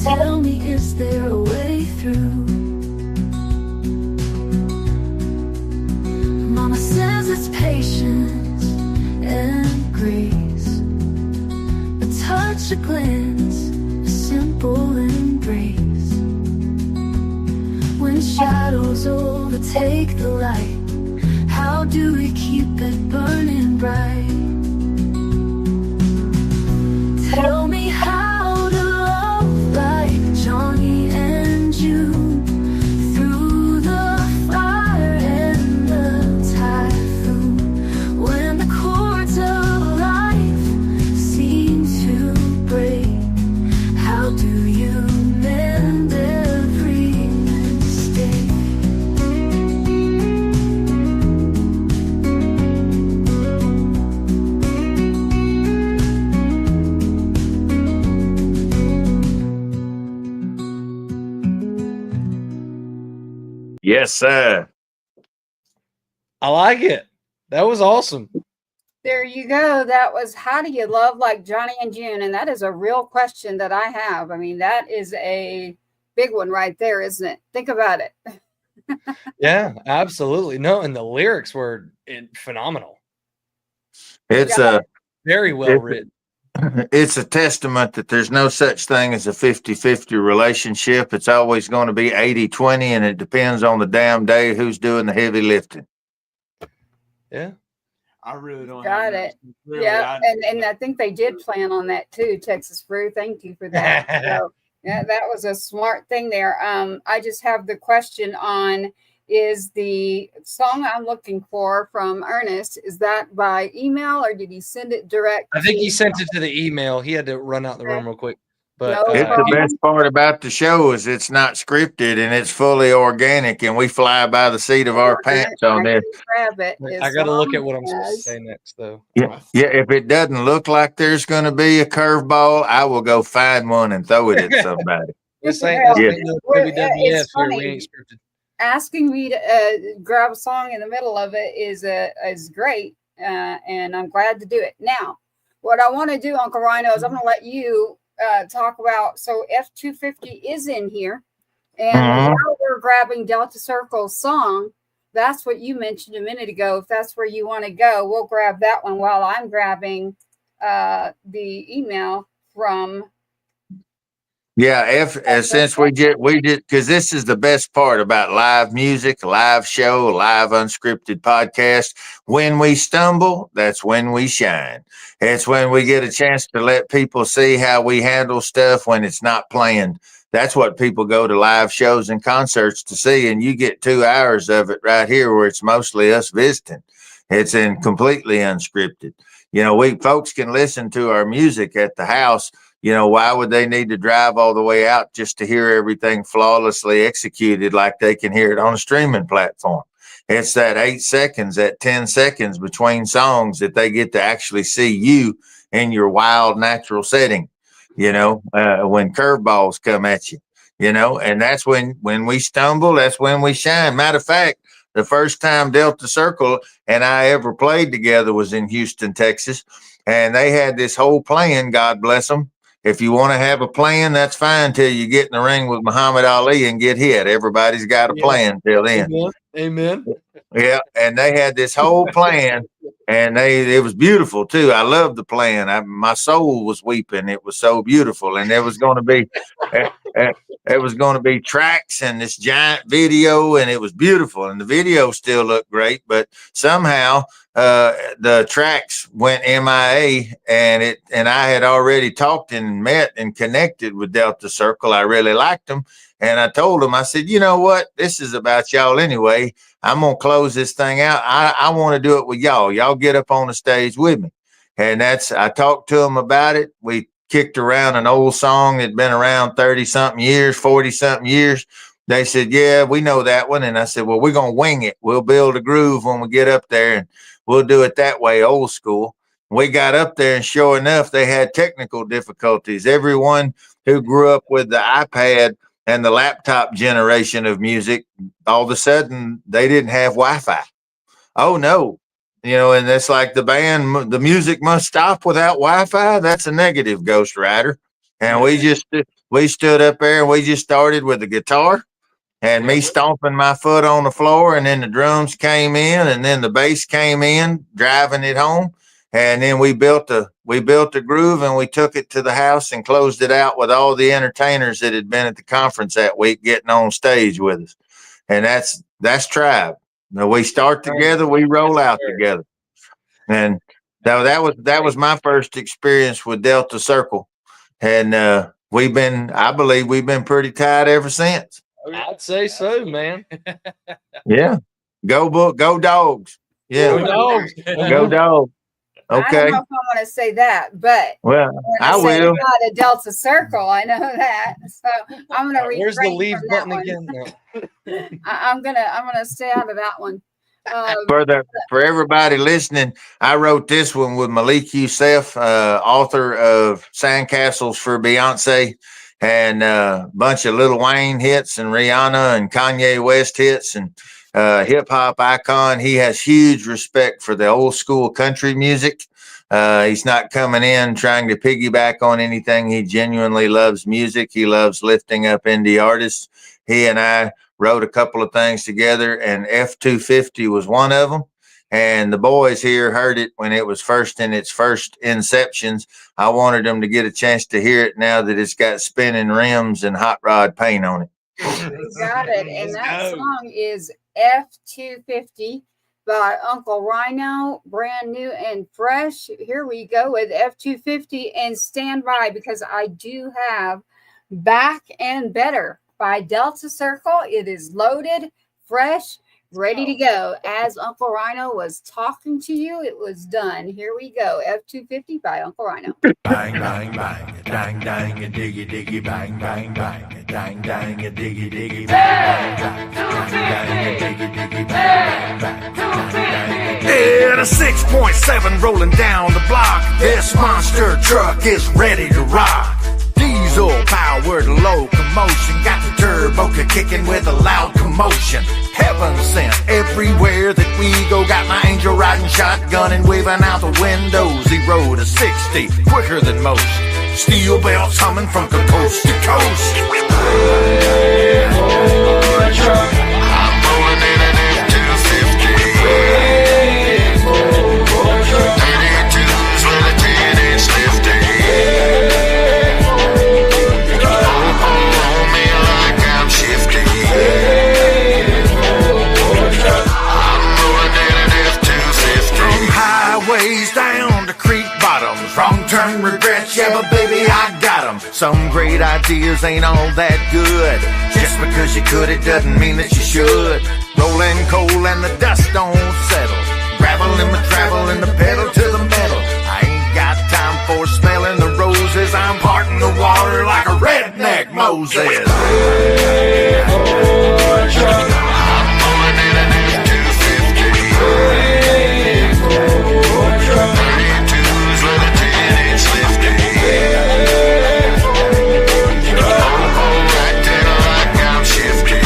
Tell me, is there a way through? Mama says it's patience and grace, a touch, a glance, a simple embrace. When shadows overtake the light, how do we keep it burning bright? Tell me how to love like Johnny and June, through the fire and the typhoon. When the chords of life seem to break, how do you mend every mistake? Yes, sir. I like it. That was awesome. There you go. That was how do you love like Johnny and June? And that is a real question that I have. I mean, that is a big one right there, isn't it? Think about it. Yeah, absolutely. No, and the lyrics were phenomenal. It's Yeah. Very well written. it's a testament that there's no such thing as a 50-50 relationship. It's always going to be 80-20, and it depends on the damn day who's doing the heavy lifting. Yeah. I really don't Got have it. really, Yeah, and I think they did plan on that too, Texas Brew. Thank you for that. So yeah, that was a smart thing there. I just have the question on, is the song I'm looking for from Ernest, is that by email or did he send it direct? I think he sent it to the email. He had to run out the room real quick. But No It's the problem. best part about the show is it's not scripted and it's fully organic, and we fly by the seat of our pants on this. Grab it. I got to look at what I'm as supposed to long say next, though. Yeah, if it doesn't look like there's going to be a curveball, I will go find one and throw it at somebody. This ain't Well, this ain't no well, WWF it's here. We funny. ain't scripted. asking me to grab a song in the middle of it is great, and I'm glad to do it. Now, what I want to do, Uncle Rhino, is I'm going to let you talk about. So F250 is in here, and while we're grabbing Delta Circle's song, that's what you mentioned a minute ago. If that's where you want to go, we'll grab that one while I'm grabbing the email from. Yeah, since we did because this is the best part about live music, live show, live unscripted podcast. When we stumble, that's when we shine. It's when we get a chance to let people see how we handle stuff when it's not planned. That's what people go to live shows and concerts to see, and you get 2 hours of it right here where it's mostly us visiting. It's in completely unscripted. You know, folks can listen to our music at the house. You know, why would they need to drive all the way out just to hear everything flawlessly executed like they can hear it on a streaming platform? It's that 8 seconds, that 10 seconds between songs that they get to actually see you in your wild, natural setting, you know, when curveballs come at you, you know, and that's when we stumble, that's when we shine. Matter of fact, The first time Delta Circle and I ever played together was in Houston, Texas. And they had this whole plan, God bless them. If you want to have a plan, that's fine till you get in the ring with Muhammad Ali and get hit. Everybody's got a plan till then. Amen. Yeah, and they had this whole plan, and it was beautiful too. I loved the plan. My soul was weeping. It was so beautiful, and there was going to be, it was going to be tracks and this giant video, and it was beautiful. And the video still looked great, but somehow the tracks went MIA, and I had already talked and met and connected with Delta Circle. I really liked them. And I told them, I said, you know what? This is about y'all anyway. I'm going to close this thing out. I want to do it with y'all. Y'all get up on the stage with me. And I talked to them about it. We kicked around an old song that'd been around 30-something years, 40-something years. They said, yeah, we know that one. And I said, well, we're going to wing it. We'll build a groove when we get up there, and we'll do it that way, old school. We got up there, and sure enough, they had technical difficulties. Everyone who grew up with the iPad and the laptop generation of music, all of a sudden they didn't have Wi-Fi. Oh no. And it's like the music must stop without Wi-Fi. That's a negative, Ghost Rider. And we stood up there, and we just started with the guitar and me stomping my foot on the floor, and then the drums came in, and then the bass came in, driving it home. And then we built a groove, and we took it to the house and closed it out with all the entertainers that had been at the conference that week getting on stage with us. And that's Tribe. Now, we start together, we roll out together. And that was my first experience with Delta Circle. And I believe we've been pretty tight ever since. I'd say so, man. Yeah. Go Dogs. Yeah. Go Dogs. Go Dogs. Okay. I don't know if I want to say that, but I will. Not a Delta Circle. I know that. So I'm going to refrain. Where's the leave from button that again? I'm gonna stay out of that one. For everybody listening, I wrote this one with Malik Youssef, author of Sandcastles for Beyonce, and a bunch of Lil Wayne hits, and Rihanna and Kanye West hits, and hip hop icon. He has huge respect for the old school country music. He's not coming in trying to piggyback on anything. He genuinely loves music. He loves lifting up indie artists. He and I wrote a couple of things together, and F-250 was one of them. And the boys here heard it when it was first in its first inceptions. I wanted them to get a chance to hear it now that it's got spinning rims and hot rod paint on it. You got it. And that song is F-250 by Uncle Rhino, brand new and fresh. Here we go with F-250, and stand by because I do have Back and Better by Delta Circle. It is loaded, fresh, ready to go. As Uncle Rhino was talking to you, it was done. Here we go. F-250 by Uncle Rhino. Bang, bang, bang, dang, dang, a diggy, diggy, bang, bang, bang, dang, dang, a diggy, diggy, bang, bang, dang, dang, a diggy, diggy, bang, bang, dang, dang. Yeah, the 6.7 rolling down the block. This monster truck is ready to rock. Diesel powered locomotion, got the turbo kicking with a loud commotion. Heaven sent everywhere that we go. Got my angel riding shotgun and waving out the windows. 0 to 60 quicker than most. Steel belts humming from coast to coast. Hey, boy, truck. I'm rolling in an F-250. Hey, boy, truck. 32s with a 10-inch lifty. Down to creek bottoms, wrong turn regrets, yeah, but baby, I got them. Some great ideas ain't all that good. Just because you could, it doesn't mean that you should. Rolling coal and the dust don't settle. Gravel in my travel and the pedal to the metal. I ain't got time for smelling the roses. I'm parting the water like a redneck Moses. Hey, boy, truck. I'm rolling in an F-250. 32s with a 10-inch lifty. Oh, right there like I'm shifty.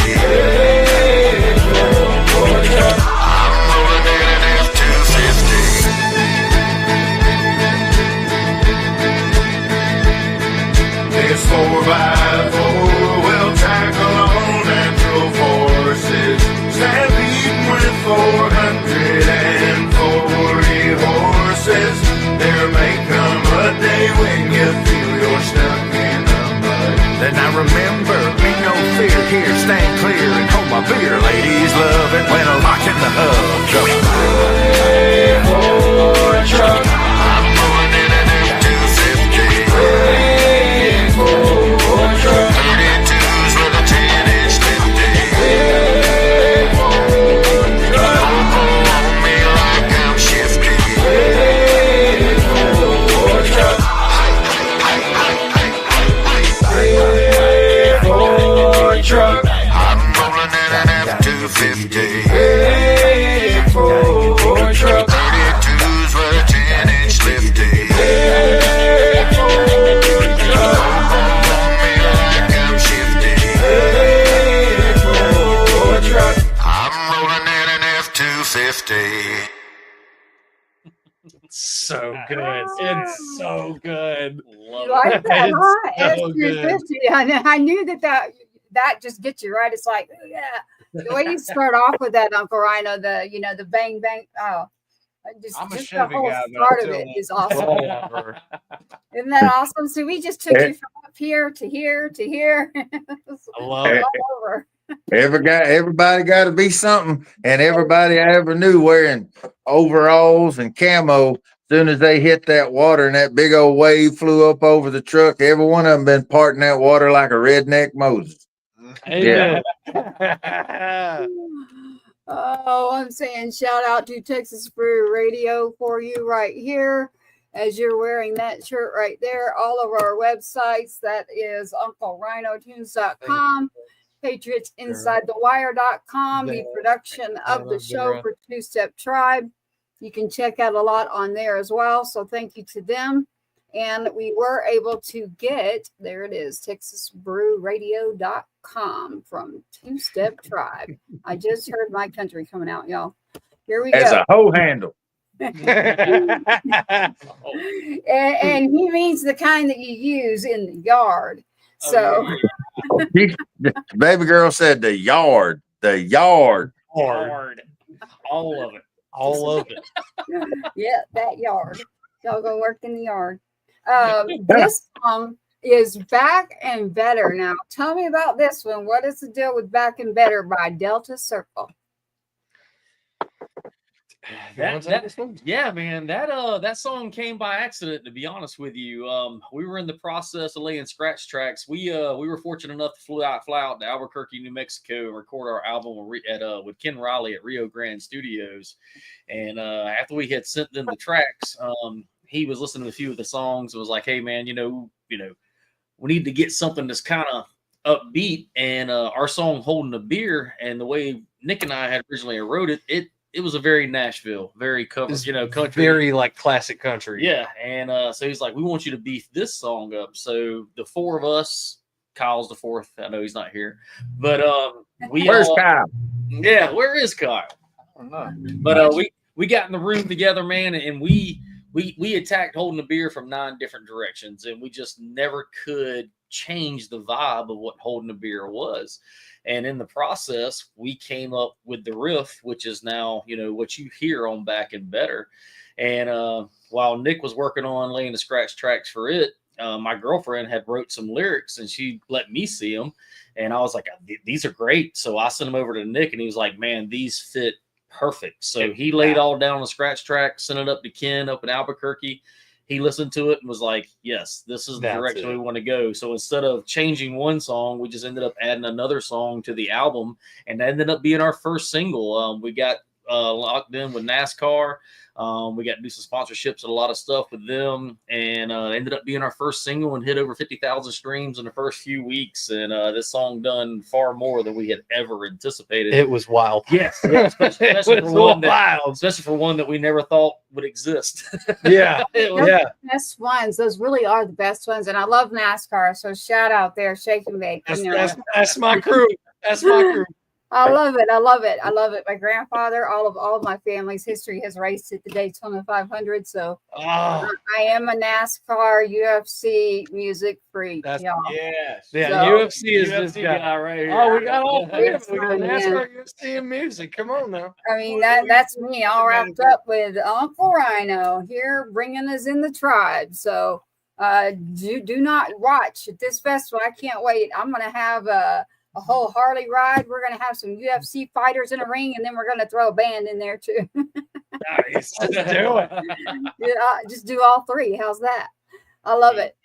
So good. It's so good. Love You like it. that, It's huh? so S350. I knew that just gets you right. It's like, yeah. The way you start off with that, Uncle Rhino, the bang bang. Oh, just I'm a the Chevy whole guy, but start of until it then- is awesome. Whatever. Isn't that awesome? So we just took you from up here to here to here. I love it. All over. Everybody got to be something, and everybody I ever knew wearing overalls and camo. Soon as they hit that water and that big old wave flew up over the truck, every one of them been parting that water like a redneck Moses. Amen. Oh, I'm saying shout out to Texas Brew Radio for you right here as you're wearing that shirt right there. All of our websites, that is UncleRhinoTunes.com, PatriotsInsideTheWire.com, the production of the show for Two Step Tribe. You can check out a lot on there as well. So thank you to them. And we were able to get, there it is, TexasBrewRadio.com from Two Step Tribe. I just heard my country coming out, y'all. Here we As go. a hoe handle. And he means the kind that you use in the yard. So Baby girl said the yard. Hard. Hard. All of it. All of it. yeah, that yard. Y'all go work in the yard. This song is Back and Better. Now, tell me about this one. What is the deal with Back and Better by Delta Circle? Yeah, man, that song came by accident, to be honest with you. We were in the process of laying scratch tracks. We were fortunate enough to fly out to Albuquerque, New Mexico, and record our album with Ken Riley at Rio Grande Studios. And after we had sent them the tracks, he was listening to a few of the songs and was like, "Hey, man, we need to get something that's kind of upbeat." And our song "Holding a Beer," and the way Nick and I had originally wrote it was a very Nashville, very covered, country, very like classic country. Yeah. And so he's like, "We want you to beef this song up." So the four of us, Kyle's the fourth. I know he's not here, but Where's Kyle? Yeah, where is Kyle? I don't know. But we got in the room together, man, and we attacked Holding a Beer from 9 different directions, and we just never could change the vibe of what Holding a Beer was. And in the process, we came up with the riff, which is now, what you hear on Back and Better. And while Nick was working on laying the scratch tracks for it, my girlfriend had wrote some lyrics and she let me see them. And I was like, "These are great." So I sent them over to Nick and he was like, "Man, these fit perfect." So he laid all down the scratch track, sent it up to Ken up in Albuquerque. He listened to it and was like, "Yes, this is the direction we want to go." So instead of changing one song, we just ended up adding another song to the album, and that ended up being our first single. We got locked in with NASCAR. We got to do some sponsorships and a lot of stuff with them, and it ended up being our first single and hit over 50,000 streams in the first few weeks. And this song done far more than we had ever anticipated. It was wild. Yes, especially for one that we never thought would exist. Yeah. The best ones. Those really are the best ones. And I love NASCAR. So shout out there, Shake and Bake. That's my crew. That's my crew. I love it. I love it. I love it. My grandfather, all of my family's history has raced at the Daytona 500. So I am a NASCAR UFC music freak. That's, y'all. Yes. Yeah, So, UFC is this guy right here. Oh, we got all three of It's them. We got fun, NASCAR, UFC, and music. Come on now. I mean, that's me all wrapped up with Uncle Rhino here bringing us in the tribe. So do not watch at this festival. I can't wait. I'm going to have a whole Harley ride. We're going to have some UFC fighters in a ring, and then we're going to throw a band in there too. Nice. Let's do it. Just do all three. How's that? I love it.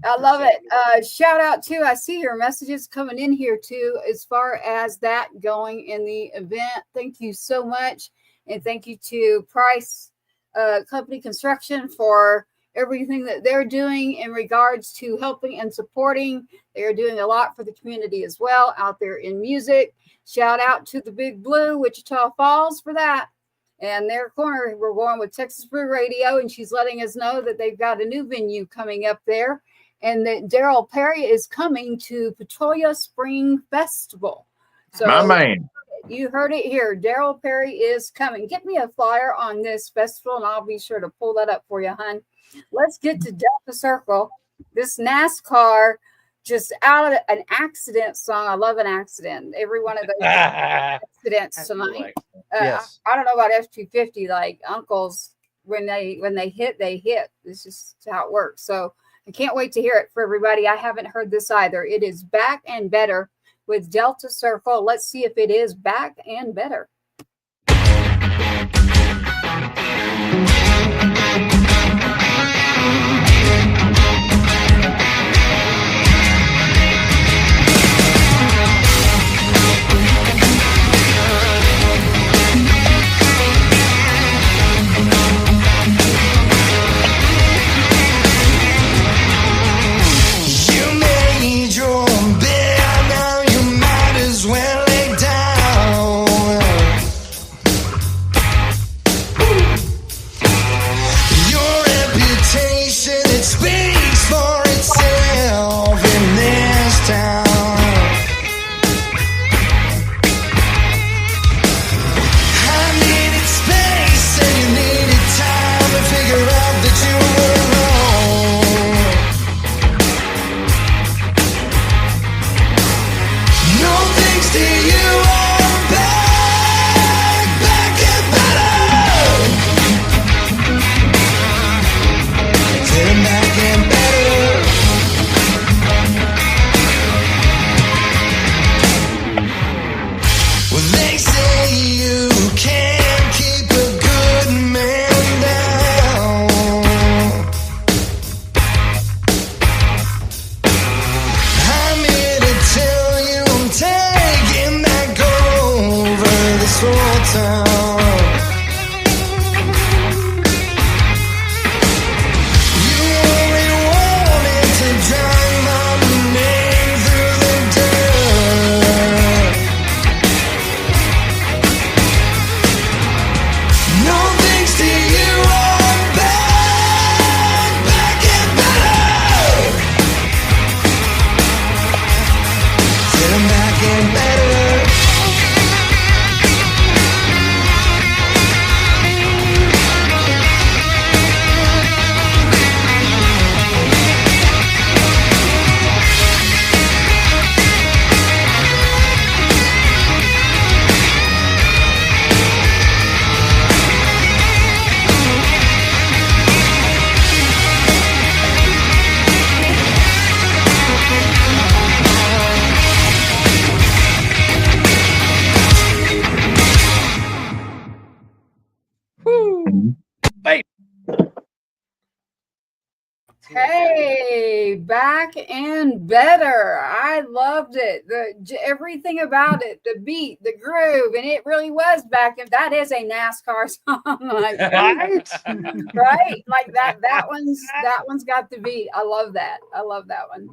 I love it. Shout out to, I see your messages coming in here too, as far as that going in the event. Thank you so much. And thank you to Price Company Construction for everything that they're doing in regards to helping and supporting. They're doing a lot for the community as well out there in music. Shout out to the Big Blue, Wichita Falls for that. And their corner, we're going with Texas Brew Radio, and she's letting us know that they've got a new venue coming up there, and that Daryl Perry is coming to Petrolia Spring Festival. So My man. You heard it here. Daryl Perry is coming. Get me a flyer on this festival, and I'll be sure to pull that up for you, hon. Let's get to Delta Circle. This NASCAR just out of an accident song. I love an accident. Every one of those accidents tonight. Yes. I don't know about F-250. Like uncles, when they hit, they hit. It's just how it works. So I can't wait to hear it for everybody. I haven't heard this either. It is Back and Better with Delta Circle. Let's see if it is back and better. You made your bed, now you might as well lay down. Your reputation, it speaks for itself in this town. I needed space and you needed time to figure out that you were wrong. No thanks to you, I'm back and better. Feeling back and better. Well, they say you can't keep a good man down. I'm here to tell you I'm taking back over this whole town. You only wanted to drown my name through the dirt. No thanks to you, I'm back and better. Feeling back and better. Hey, back and better. I loved it. Everything about it, the beat, the groove, and it really was back. And that is a NASCAR song, like, right? Like that one's got the beat. I love that. I love that one.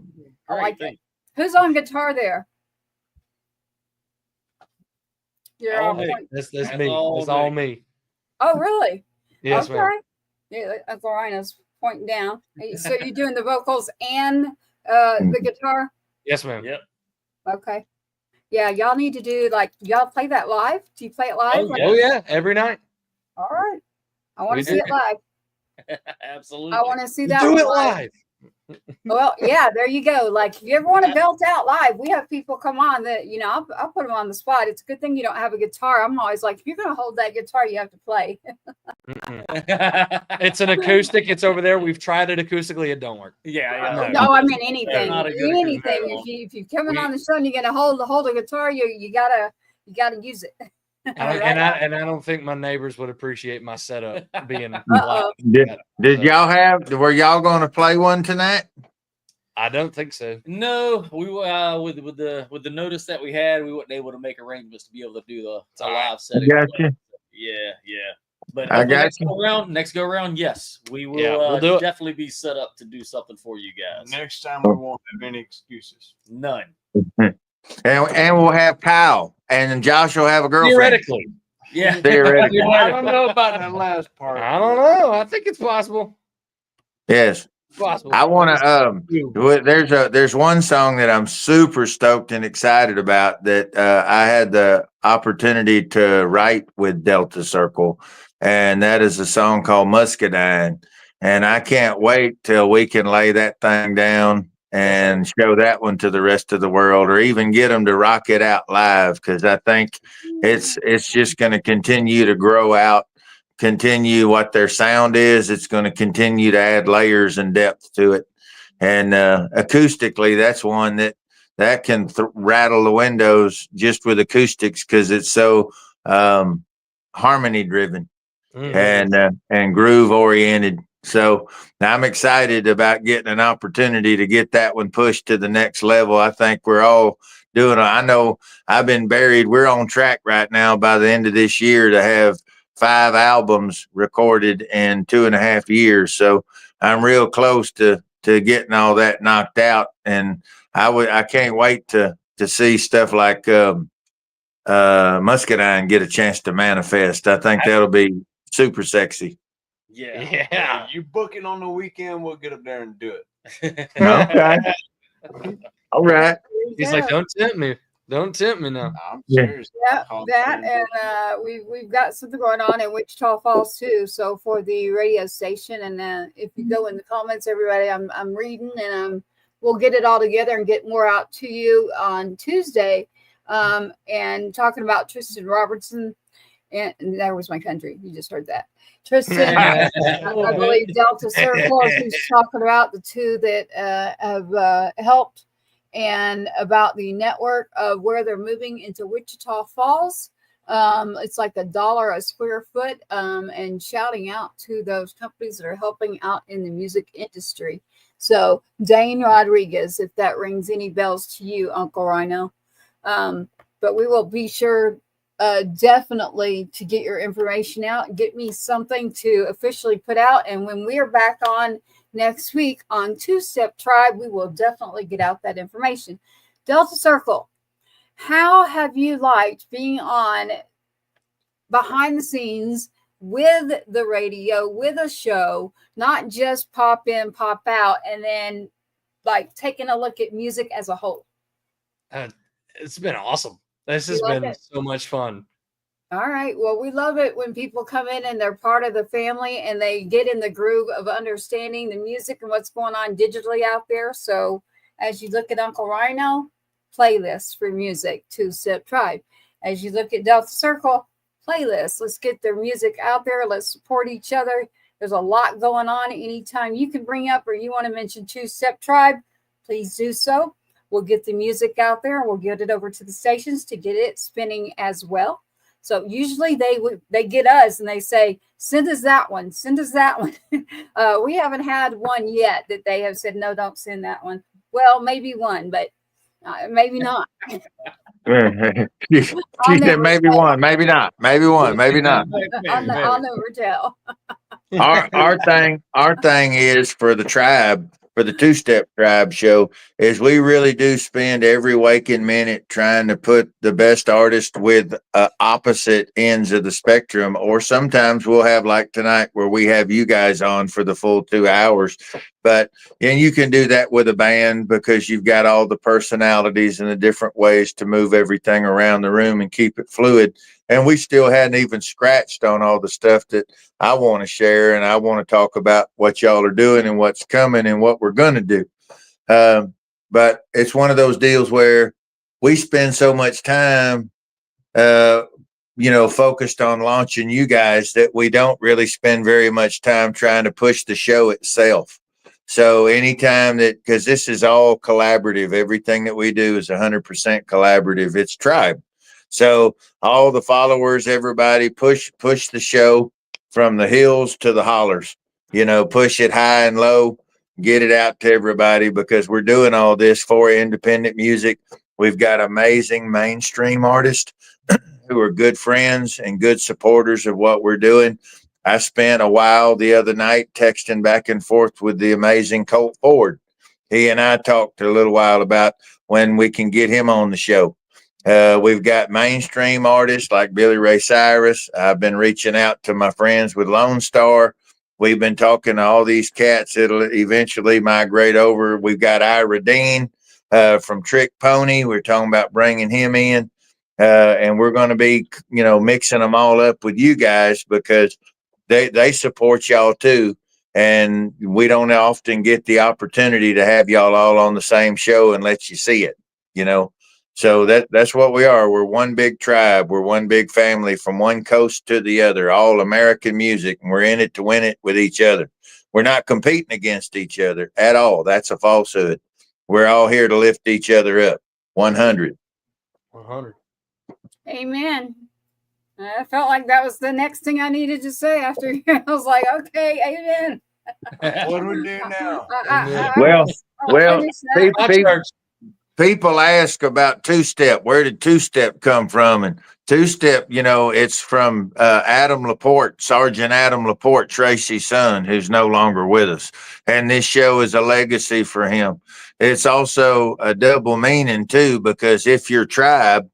I like it. Who's on guitar there? You're All all me. point- That's That's me. all That's all me. me. Oh, really? Yes, Okay. ma'am. Yeah, that's Lorina's pointing down. So you're doing the vocals and the guitar? Yes, ma'am. Yep. Okay. Yeah, y'all need to do y'all play that live? Do you play it live? Oh, Oh yeah, every night. All right. I want We to see do. it live. Absolutely. I want to see We that. do one it live. Well, yeah, there you go. Like, if you ever want to belt out live, we have people come on that, I'll put them on the spot. It's a good thing you don't have a guitar. I'm always like, if you're going to hold that guitar, you have to play. It's an acoustic. It's over there. We've tried it acoustically. It don't work. Yeah. No, I mean anything. Not a good Anything. guitar. If you're coming on the show and you're going to hold a guitar, you gotta use it. And I don't think my neighbors would appreciate my setup being Uh-oh. Did y'all were y'all going to play one tonight? I don't think so. No, we with the notice that we had, we weren't able to make arrangements to be able to do the live setting. Gotcha. Yeah. But I got next go around, yes, we will we'll do it. definitely be set up to do something for you guys. Next time we won't have any excuses. None. And we'll have Kyle and Josh will have a girlfriend. Theoretically. Yeah. Theoretically. I don't know about that last part. I don't know. I think it's possible. Yes. It's possible. I want to. There's one song that I'm super stoked and excited about that I had the opportunity to write with Delta Circle, and that is a song called Muscadine. And I can't wait till we can lay that thing down and show that one to the rest of the world, or even get them to rock it out live, because I think it's just going to continue to grow out, continue what their sound is. It's going to continue to add layers and depth to it. And acoustically, that's one that can rattle the windows just with acoustics, because it's so harmony driven and groove oriented. So I'm excited about getting an opportunity to get that one pushed to the next level. I think we're all doing it. I know I've been buried. We're on track right now by the end of this year to have 5 albums recorded in 2.5 years. So I'm real close to getting all that knocked out. And I can't wait to see stuff like Muscadine get a chance to manifest. I think that'll be super sexy. Yeah. Hey, you book it on the weekend, we'll get up there and do it. Okay. All right. He's like, don't tempt me. Don't tempt me now. I'm Yeah. serious. Yeah, that and we've got something going on in Wichita Falls too. So for the radio station, and if you go in the comments, everybody, I'm reading, and we'll get it all together and get more out to you on Tuesday. And talking about Tristan Robertson, and there was my country. You just heard that. Tristan, I believe Delta Circle, as he's talking about the two that have helped, and about the network of where they're moving into Wichita Falls. It's like $1 a square foot, and shouting out to those companies that are helping out in the music industry. So Dane Rodriguez, if that rings any bells to you, Uncle Rhino. But we will be sure definitely to get your information out, get me something to officially put out. And when we are back on next week on Two Step Tribe, we will definitely get out that information. Delta Circle, how have you liked being on behind the scenes with the radio, with a show, not just pop in, pop out, and then like taking a look at music as a whole? It's been awesome. This has been so much fun. All right. Well, we love it when people come in and they're part of the family and they get in the groove of understanding the music and what's going on digitally out there. So as you look at Uncle Rhino, playlists for music, Two Step Tribe. As you look at Delta Circle, playlists. Let's get their music out there. Let's support each other. There's a lot going on. Anytime you can bring up or you want to mention Two Step Tribe, please do so. We'll get the music out there and we'll get it over to the stations to get it spinning as well. So usually they get us and they say, send us that one. Send us that one. We haven't had one yet that they have said, no, don't send that one. Well, maybe one, but maybe not. She said maybe one, maybe not. Maybe one, maybe not. I'll never tell. Our thing is for the tribe, for the Two Step Tribe show, is we really do spend every waking minute trying to put the best artist with opposite ends of the spectrum. Or sometimes we'll have, like tonight, where we have you guys on for the full 2 hours. But and you can do that with a band because you've got all the personalities and the different ways to move everything around the room and keep it fluid. And we still hadn't even scratched on all the stuff that I want to share. And I want to talk about what y'all are doing and what's coming and what we're going to do. But it's one of those deals where we spend so much time, focused on launching you guys that we don't really spend very much time trying to push the show itself. So anytime because this is all collaborative, everything that we do is 100% collaborative. It's tribe. So all the followers, everybody push the show from the hills to the hollers, push it high and low, get it out to everybody, because we're doing all this for independent music. We've got amazing mainstream artists who are good friends and good supporters of what we're doing. I spent a while the other night texting back and forth with the amazing Colt Ford. He and I talked a little while about when we can get him on the show. We've got mainstream artists like Billy Ray Cyrus. I've been reaching out to my friends with Lone Star. We've been talking to all these cats that'll eventually migrate over. We've got Ira Dean from Trick Pony. We're talking about bringing him in. And we're going to be, mixing them all up with you guys because they support y'all too. And we don't often get the opportunity to have y'all all on the same show and let you see it, So that's what we are. We're one big tribe. We're one big family from one coast to the other, all American music. And we're in it to win it with each other. We're not competing against each other at all. That's a falsehood. We're all here to lift each other up. 100. 100. Amen. I felt like that was the next thing I needed to say after I was like, okay, amen. What do we do now? People ask about two-step. Where did two-step come from? And two-step, it's from Adam Laporte, Sergeant Adam Laporte, Tracy's son, who's no longer with us. And this show is a legacy for him. It's also a double meaning, too, because if you're tribe,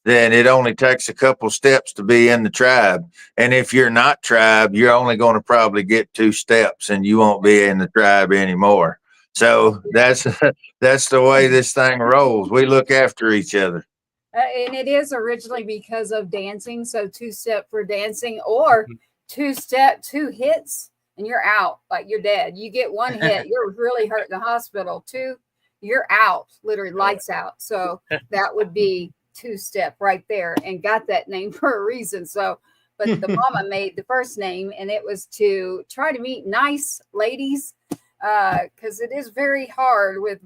then it only takes a couple steps to be in the tribe. And if you're not tribe, you're only going to probably get 2 steps and you won't be in the tribe anymore. So that's the way this thing rolls. We look after each other. And it is originally because of dancing. So 2-step for dancing, or 2-step, 2 hits and you're out, like you're dead. You get 1 hit, you're really hurt in the hospital. 2, you're out, literally lights out. So that would be 2-step right there, and got that name for a reason. So, but the mama made the first name, and it was to try to meet nice ladies, because it is very hard with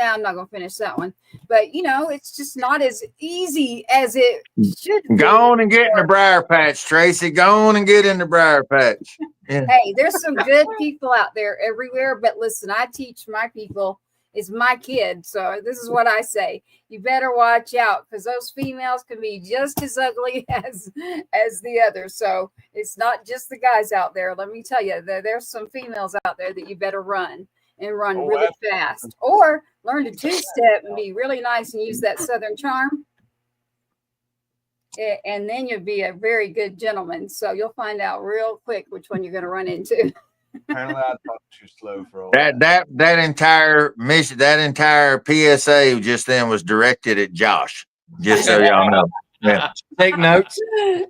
I'm not gonna finish that one, but it's just not as easy as it should be. Go on and get in the briar patch, Tracy. Go on and get in the briar patch. Yeah. Hey, there's some good people out there everywhere, but listen, I teach my people. Is my kid. So this is what I say. You better watch out, because those females can be just as ugly as the others. So it's not just the guys out there. Let me tell you, there's some females out there that you better run really fast, or learn to 2-step and be really nice and use that Southern charm. And then you'll be a very good gentleman. So you'll find out real quick which one you're going to run into. Apparently, I talked too slow for a while. That entire mission, that entire PSA just then was directed at Josh. Just so y'all know. Yeah. Take notes.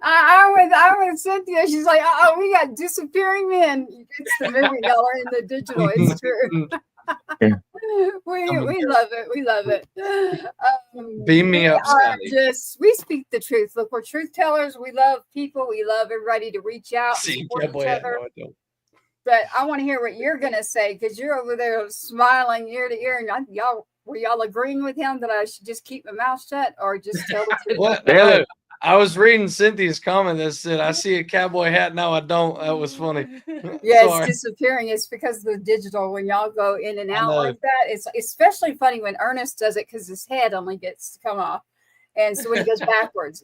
I with Cynthia. She's like, oh, we got disappearing men. It's the movie, y'all are in the digital. It's true. Yeah. We love it. We love it. Beam me up, we speak the truth. Look, we're truth tellers. We love people. We love everybody to reach out, support each other. But I want to hear what you're going to say, because you're over there smiling ear to ear. And were y'all agreeing with him that I should just keep my mouth shut, or just tell the truth? What? No, I was reading Cynthia's comment that said, I see a cowboy hat. No, I don't. That was funny. Yeah, it's disappearing. It's because of the digital. When y'all go in and out like that, it's especially funny when Ernest does it, because his head only gets to come off. And so when he goes backwards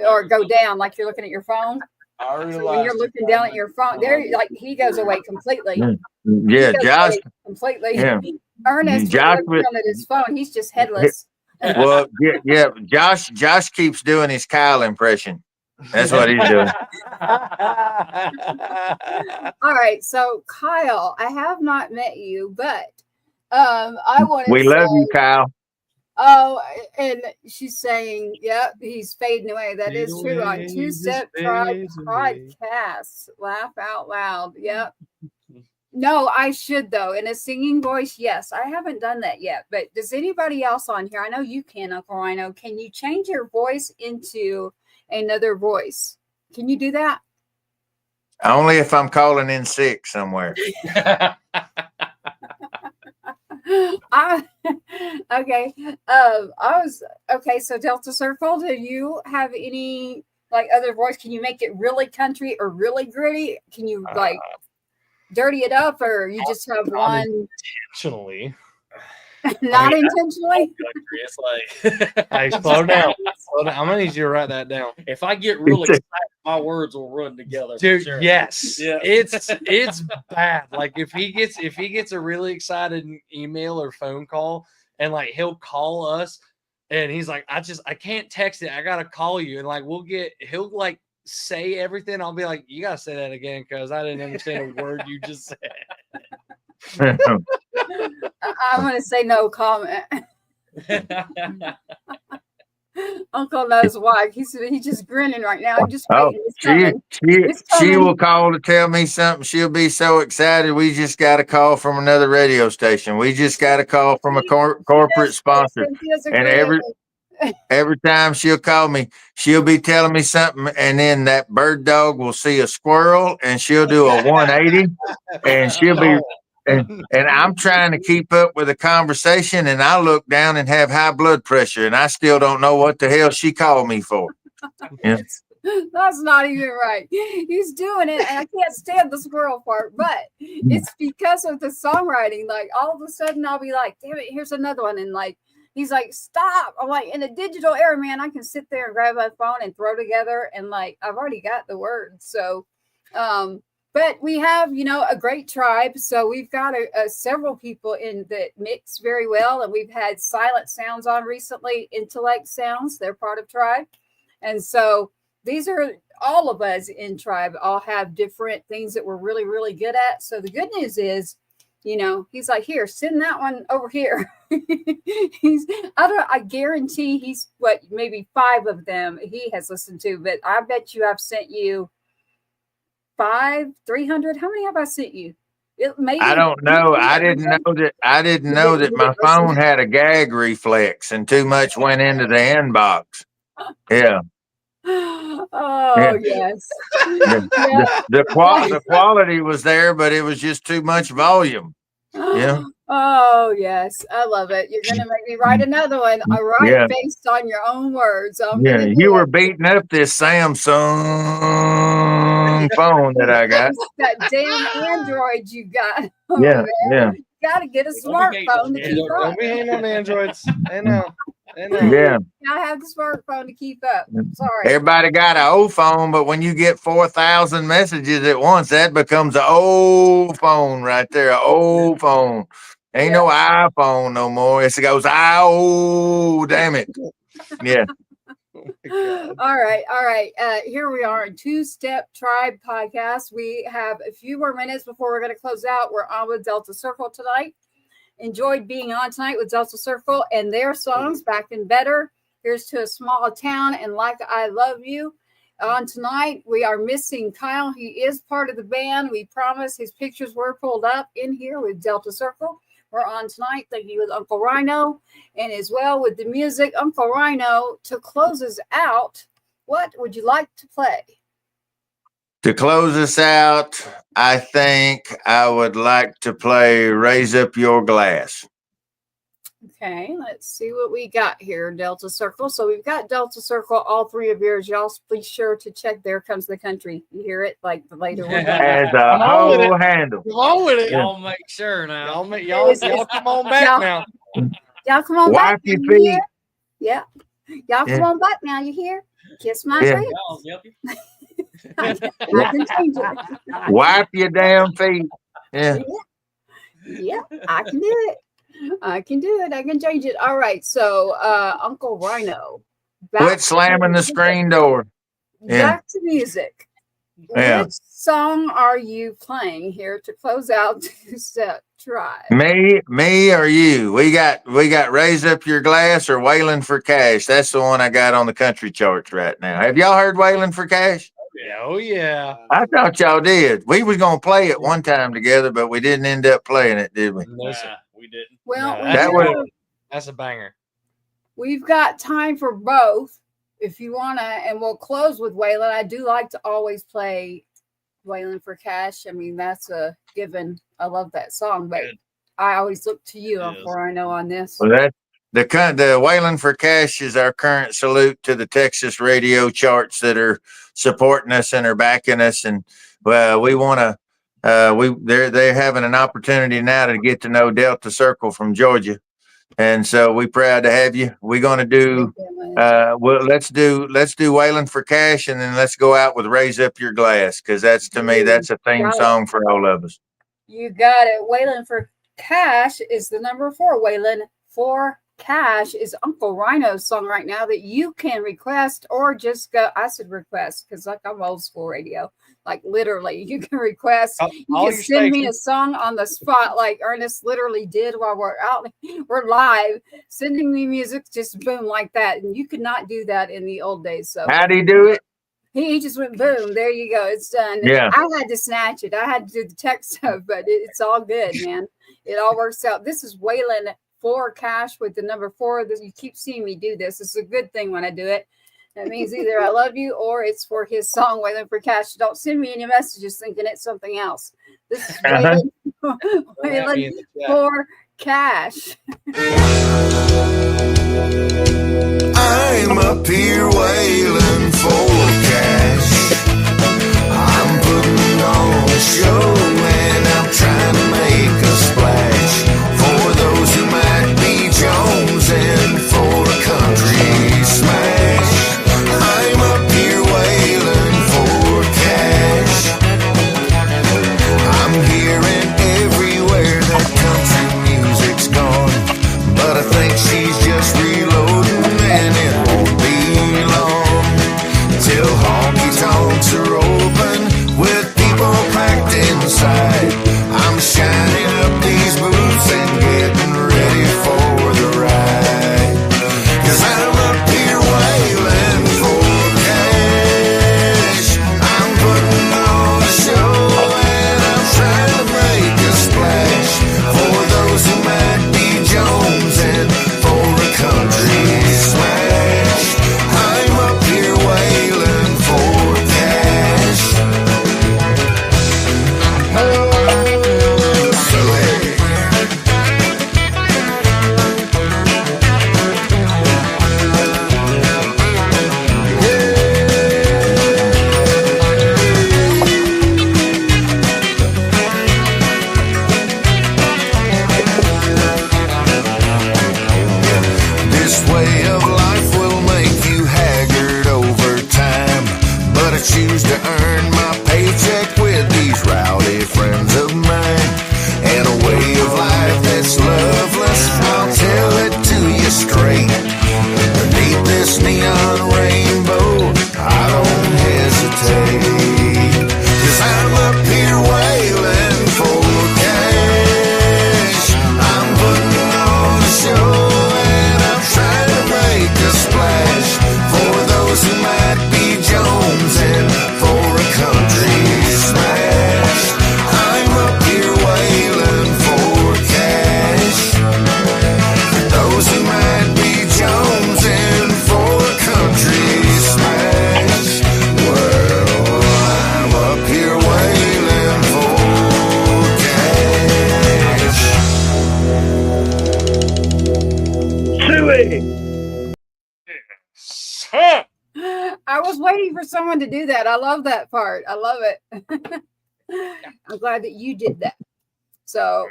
or go down, like you're looking at your phone. When you're looking down at your phone, there, like he goes away completely. Yeah, Josh completely. Yeah. Ernest, Josh looking at his phone, he's just headless. Well, yeah. Josh keeps doing his Kyle impression. That's what he's doing. All right, so Kyle, I have not met you, but I want to. We love you, Kyle. Oh, and she's saying, "Yep, he's fading away." That is true. On 2-Step Tribe podcast, laugh out loud. Yep. No, I should though. In a singing voice, yes. I haven't done that yet. But does anybody else on here? I know you can, Uncle Rhino. Can you change your voice into another voice? Can you do that? Only if I'm calling in sick somewhere. Okay. So Delta Circle, do you have any like other voice? Can you make it really country or really gritty? Can you like dirty it up, or you just have one intentionally? Not intentionally. It's like, hey, slow down. I'm gonna need you to write that down. If I get really excited, my words will run together. Dude, sure. yes, Yeah. It's bad. Like if he gets a really excited email or phone call, and like he'll call us, and he's like, I can't text it. I gotta call you, and like he'll like say everything. I'll be like, you gotta say that again, because I didn't understand a word you just said. I'm going to say no comment. Uncle knows why. He's just grinning right now. I'm just Oh, waiting. It's coming. It's she coming. will call to tell me something. She'll be so excited. We just got a call from another radio station. We just got a call from a corporate sponsor. Cynthia's And agreeing. every time she'll call me, she'll be telling me something, and then that bird dog will see a squirrel, and she'll do a 180, and she'll be. And I'm trying to keep up with the conversation, and I look down and have high blood pressure, and I still don't know what the hell she called me for. Yeah. That's not even right. He's doing it, and I can't stand the squirrel part, but it's because of the songwriting. Like all of a sudden, I'll be like, "Damn it, here's another one," and like he's like, "Stop!" I'm like, in a digital era, man, I can sit there and grab my phone and throw together, and like I've already got the words. So, but we have, a great tribe. So we've got several people in that mix very well, and we've had Silent Sounds on recently, Intellect Sounds. They're part of tribe, and so. These are all of us in tribe all have different things that we're really, really good at. So the good news is, he's like, here, send that one over here. I guarantee he's maybe 5 of them he has listened to, but I bet you I've sent you 300. How many have I sent you? I don't know. I didn't know that my phone had a gag reflex and too much went into the inbox. Yeah. Oh, yes. The quality was there, but it was just too much volume. Yeah. Oh, yes. I love it. You're going to make me write another one. I write based on your own words. You were beating up this Samsung phone that I got. That damn Android you got. Yeah. You got to get a smartphone to keep up. We ain't on Androids. I know. Yeah. I have the smartphone to keep up. Sorry. Everybody got an old phone, but when you get 4,000 messages at once, that becomes an old phone right there. An old phone. Ain't no iPhone no more. It goes, damn it. Yeah. All right. Here we are in Two-Step Tribe podcast. We have a few more minutes before we're going to close out. We're on with Delta Circle tonight. Enjoyed being on tonight with Delta Circle and their songs Back and Better, Here's to a Small Town, and Like I Love You. On tonight, we are missing Kyle. He is part of the band. We promise his pictures were pulled up in here with Delta Circle. We're on tonight. Thank you with Uncle Rhino, and as well with the music. Uncle Rhino, to close us out, what would you like to play? To close us out, I think I would like to play Raise Up Your Glass. Okay, let's see what we got here, Delta Circle. So we've got Delta Circle, all 3 of yours. Y'all be sure to check There Comes the Country. You hear it like the later one. As a whole handle. Come on with it. Y'all make sure now. Y'all come on back now. Y'all come on back. Wipe your feet. Yeah. Y'all come on back now. You hear? Kiss my face. I can change it. Wipe your damn feet. Yeah. Yeah, I can do it. I can do it. I can change it. All right. So, Uncle Rhino. Quit slamming the screen door. Back to music. Yeah. Which song are you playing here to close out Two-Step Tribe? Me or you? We got Raise Up Your Glass or Wailing for Cash. That's the one I got on the country charts right now. Have y'all heard Wailing for Cash? Oh yeah. I thought y'all did. We was gonna play it one time together, but we didn't end up playing it, did we? No, sir. We didn't. Well, No, that's a banger. We've got time for both if you want to, and we'll close with Waylon. I do like to always play Wailing for Cash. I mean, that's a given. I love that song, but I always look to you before I know on this. Well, that the Wailing for Cash is our current salute to the Texas radio charts that are supporting us and are backing us, and we want to. They're having an opportunity now to get to know Delta Circle from Georgia, and so we're proud to have you. We're going to do. Let's do Wailing for Cash, and then let's go out with Raise Up Your Glass, because that's, to me, that's a theme song for all of us. You got it. Wailing for Cash is the number 4. Wailing for Cash is Uncle Rhino's song right now that you can request or just go. I said request because like I'm old school radio. Like literally, you can request. All You your can send me a stations. song on the spot, like Ernest literally did while we're out. We're live, sending me music, just boom like that. And you could not do that in the old days. So How'd he do it? he just went boom. There you go. It's done. Yeah. I had to snatch it. I had to do the tech stuff, but it's all good, man. It all works out. This is Waylon for Cash with the number 4. This, you keep seeing me do this. It's a good thing when I do it. That means either I love you or it's for his song, Waylon for Cash. Don't send me any messages thinking it's something else. This is Waylon, Waylon for Cash. I'm up here wailing for cash. I'm putting on a show and I'm trying to make a splash for those who might be jonesing for a country smash. I'm up here wailing for cash. I'm hearing everywhere that country music's gone, but I think she's just reloading and it won't be long till honky tonks are open with people packed inside. I'm shining up these boots and getting ready for the ride, 'cause I'm up here wailing for cash. I'm putting on a show and I'm trying to make a splash for those who might be jonesing for a country smash. I'm up here wailing for cash. Oh, silly. This way of life will make you haggard over time, but I choose to earn my paycheck with these rowdy friends of mine. And a way of life that's loveless, I'll tell it to you straight. Beneath this neon rainbow, I don't hesitate, 'cause I'm up here wailing for cash. I'm putting on a show and I'm trying to make a splash for those who might be jonesing for a country smash. I'm up here wailing for cash for those who might be jonesing for a country smash. Well, I'm up here wailing for cash. I was waiting for someone to do that. I love that part. I love it. I'm glad that you did that. So,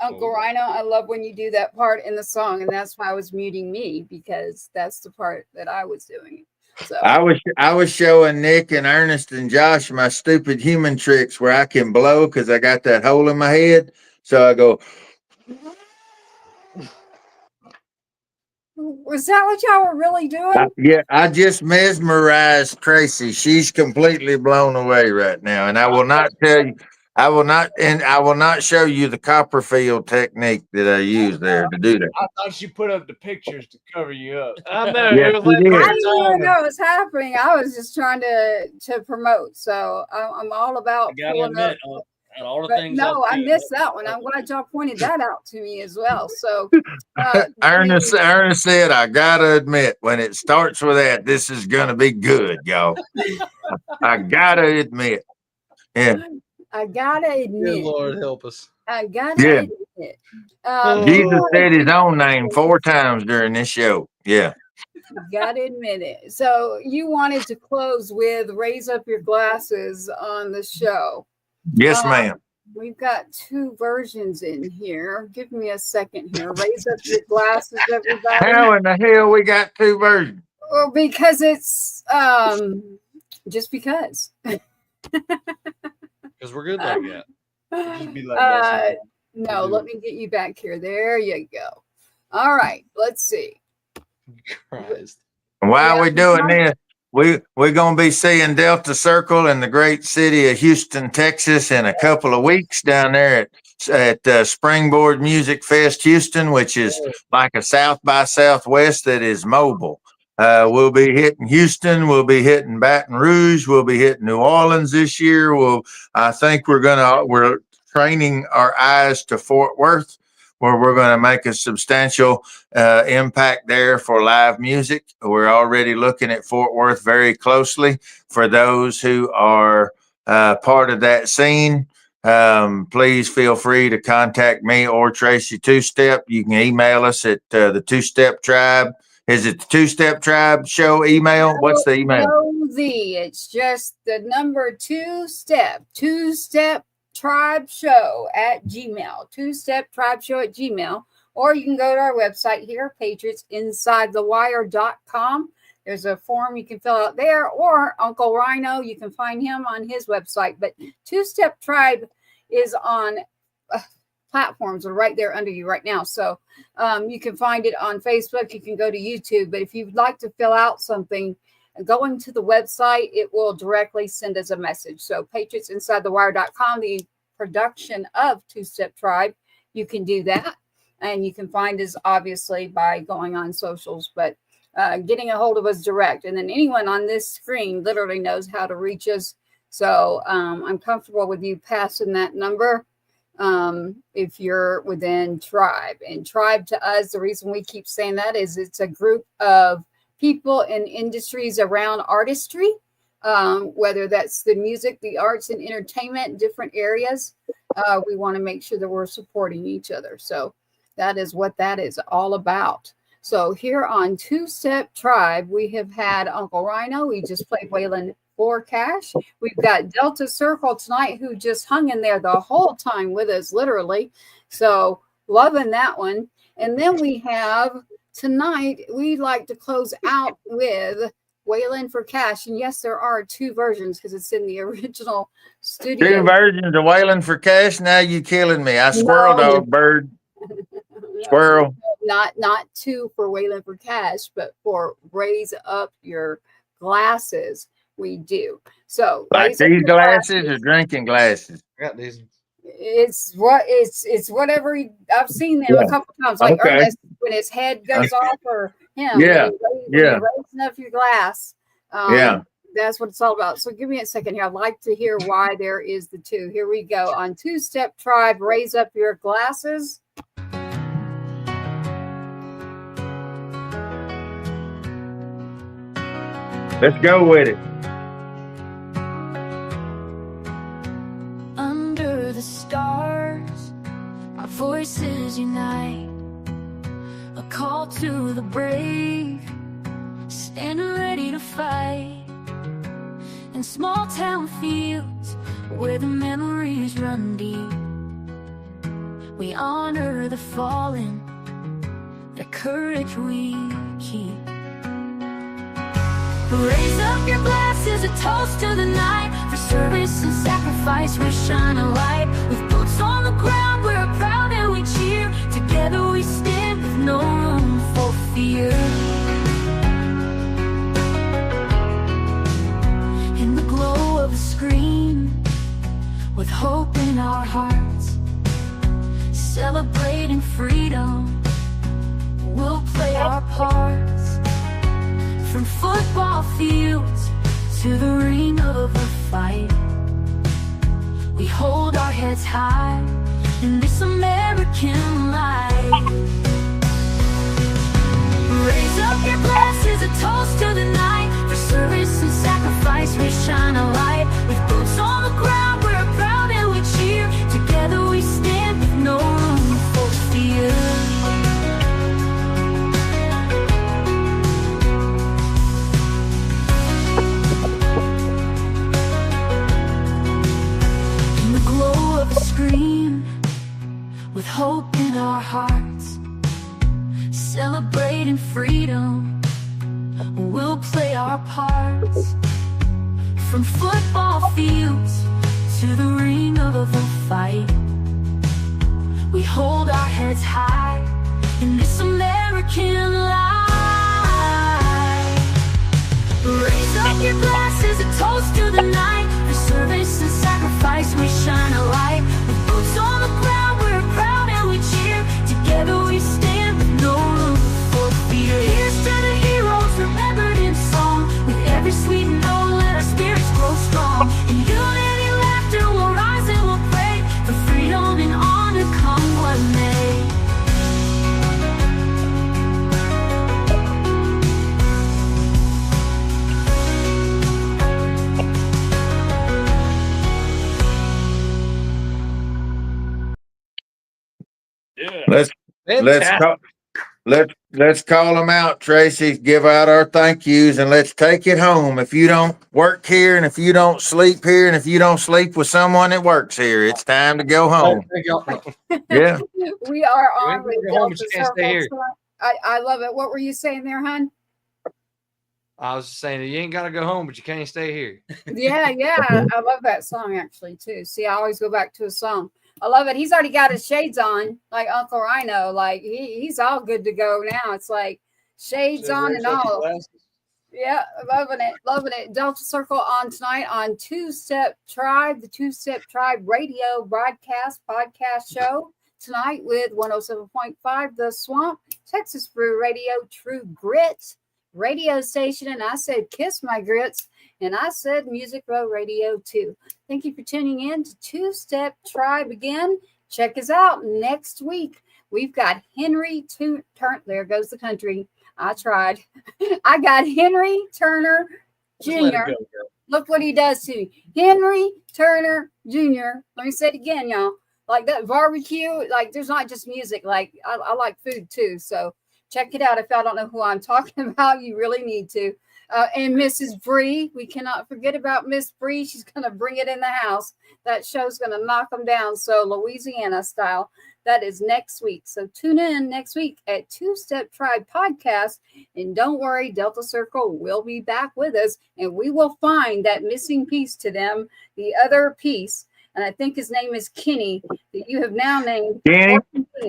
Uncle Rhino, I love when you do that part in the song, and that's why I was muting me, because that's the part that I was doing. So I was showing Nick and Ernest and Josh my stupid human tricks where I can blow because I got that hole in my head. So I go, was that what y'all were really doing? yeah, I just mesmerized Tracy. She's completely blown away right now. And I will not tell you, I will not show you the Copperfield technique that I use there to do that. I thought you put up the pictures to cover you up. I know. Yes, it was we like did. I didn't even know it was happening. I was just trying to promote. So I'm all about I gotta pulling up. admit, out of all the But things no, I've I seen, missed that one. I'm glad y'all pointed that out to me as well. So Ernest said, I gotta admit, when it starts with that, this is gonna be good, y'all. I gotta admit. Yeah. I gotta Good admit. Lord help us. I gotta Yeah. admit. Jesus said his own name 4 times during this show. Yeah. Gotta admit it. So you wanted to close with "Raise Up Your Glasses" on the show. Yes, ma'am. We've got 2 versions in here. Give me a second here. Raise up your glasses, everybody. How in the hell we got 2 versions? Well, because it's just because. Because we're good like that. Just be like that. No, let me get you back here. There you go. All right, let's see. Christ. Why are we doing this? we're going to be seeing Delta Circle in the great city of Houston, Texas, in a couple of weeks down there at Springboard Music Fest Houston, which is like a South by Southwest that is mobile. We'll be hitting Houston. We'll be hitting Baton Rouge. We'll be hitting New Orleans this year. I think we're training our eyes to Fort Worth, where we're going to make a substantial impact there for live music. We're already looking at Fort Worth very closely. For those who are part of that scene, please feel free to contact me or Tracy Two Step. You can email us at the Two Step Tribe. Is it the Two Step Tribe show email? What's the email? No Z. It's just the number Two Step Tribe Show at Gmail. Two Step Tribe Show at Gmail. Or you can go to our website here, patriotsinsidethewire.com. There's a form you can fill out there, or Uncle Rhino, you can find him on his website. But Two Step Tribe is on platforms are right there under you right now. So you can find it on Facebook. You can go to YouTube. But if you'd like to fill out something, going to the website, it will directly send us a message. So patriotsinsidethewire.com, the production of Two Step Tribe, you can do that. And you can find us obviously by going on socials, but getting a hold of us direct. And then anyone on this screen literally knows how to reach us. So I'm comfortable with you passing that number if you're within Tribe. And Tribe to us, the reason we keep saying that is it's a group of people in industries around artistry, whether that's the music, the arts, and entertainment, different areas. We want to make sure that we're supporting each other. So that is what that is all about. So here on Two Step Tribe, we have had Uncle Rhino. We just played Waylon for Cash. We've got Delta Circle tonight, who just hung in there the whole time with us, literally. So loving that one. And then we have tonight, we'd like to close out with Waylon for Cash. And yes, there are two versions because it's in the original studio. Two versions of Waylon for Cash. Now you killing me. I squirrel dog bird. Squirrel. Not two for Waylon for Cash, but for raise up your glasses. We do. So like these glasses or drinking glasses. I got these. It's whatever I've seen them a couple times. Like Ernest, when his head goes off, or him. When you're raising up your glass. That's what it's all about. So give me a second here. I'd like to hear why there is the two. Here we go on Two Step Tribe. Raise up your glasses. Let's go with it. Under the stars, our voices unite. A call to the brave, standing ready to fight. In small town fields where the memories run deep, we honor the fallen, the courage we keep. Raise up your glasses, a toast to the night. For service and sacrifice, we shine a light. With boots on the ground, we're proud and we cheer. Together we stand with no room for fear. In the glow of a screen, with hope in our hearts, celebrating freedom, we'll play our parts. From football fields to the ring of a fight, we hold our heads high in this American life. Raise up your glasses, a toast to the night. For service and sacrifice, we shine a light. With boots on the ground, we're proud and we cheer. Together we stand with no room for fear. With hope in our hearts, celebrating freedom, we'll play our parts. From football fields to the ring of a fight, we hold our heads high in this American life. Raise up up your glasses, a toast to the night. For service and sacrifice, we shine a light. With boots on the ground, we're proud and we cheer. Together we stand with no room for fear. Here's to the heroes remembered in song. With every sweet note, let our spirits grow strong. In unity, laughter, we'll rise and we'll pray for freedom and honor, come what may. Let's Fantastic. let's call them out, Tracy. Give out our thank yous and let's take it home. If you don't work here, and if you don't sleep here, and if you don't sleep with someone that works here, it's time to go home. Yeah. We are You on ain't with gonna go home, but Delta you can't stay Circle here. tonight. I love it. What were you saying there, hon? I was just saying that you ain't got to go home, but you can't stay here. Yeah, I love that song actually too. See, I always go back to a song. I love it. He's already got his shades on, like Uncle Rhino. Like he's all good to go now. It's like shades on and all. Yeah, loving it. Delta Circle on tonight on Two Step Tribe, the Two Step Tribe radio podcast show tonight with 107.5 The Swamp, Texas Brew Radio, True Grit radio station. And I said, kiss my grits. And I said Music Row Radio too. Thank you for tuning in to Two Step Tribe again. Check us out next week. We've got Henry Turner. There goes the country. I tried. I got Henry Turner Jr. Look what he does to me. Henry Turner Jr. Let me say it again, y'all. Like that barbecue, like there's not just music. Like I like food too. So check it out. If y'all don't know who I'm talking about, you really need to. And Mrs. Bree, we cannot forget about Miss Bree. She's going to bring it in the house. That show's going to knock them down. So Louisiana style. That is next week. So tune in next week at Two Step Tribe Podcast. And don't worry, Delta Circle will be back with us. And we will find that missing piece to them, the other piece. And I think his name is Kenny, that you have now named Kenny.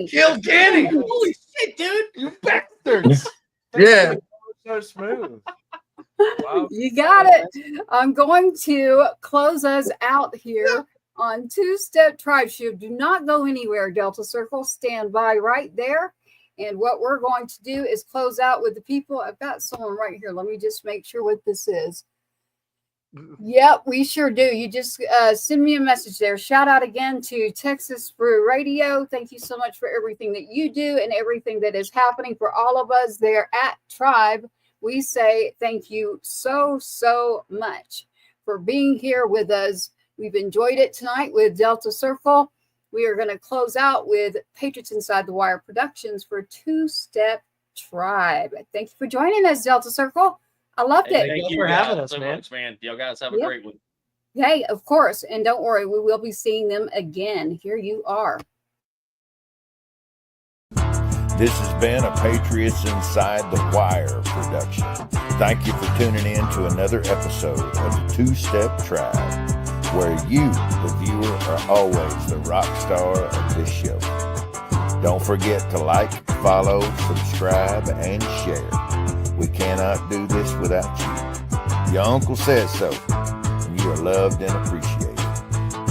Kill Kenny. Holy shit, dude. You bastards. Yeah. So smooth. Wow. You got it. I'm going to close us out here on Two Step Tribe Show. Do not go anywhere, Delta Circle. Stand by right there. And what we're going to do is close out with the people. I've got someone right here. Let me just make sure what this is. Yep, we sure do. You just send me a message there. Shout out again to Texas Brew Radio. Thank you so much for everything that you do and everything that is happening for all of us there at Tribe. We say thank you so much for being here with us. We've enjoyed it tonight with Delta Circle. We are going to close out with Patriots Inside the Wire Productions for Two Step Tribe. Thank you for joining us, Delta Circle. I loved it. Thank you for having guys us, man. much, man. Y'all guys have a great one. Hey, of course. And don't worry, we will be seeing them again. Here you are. This has been a Patriots Inside the Wire production. Thank you for tuning in to another episode of the Two Step Tribe, where you, the viewer, are always the rock star of this show. Don't forget to like, follow, subscribe, and share. We cannot do this without you. Your uncle says so, and you are loved and appreciated.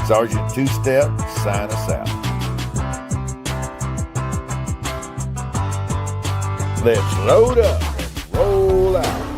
Sergeant Two Step, sign us out. Let's load up and roll out.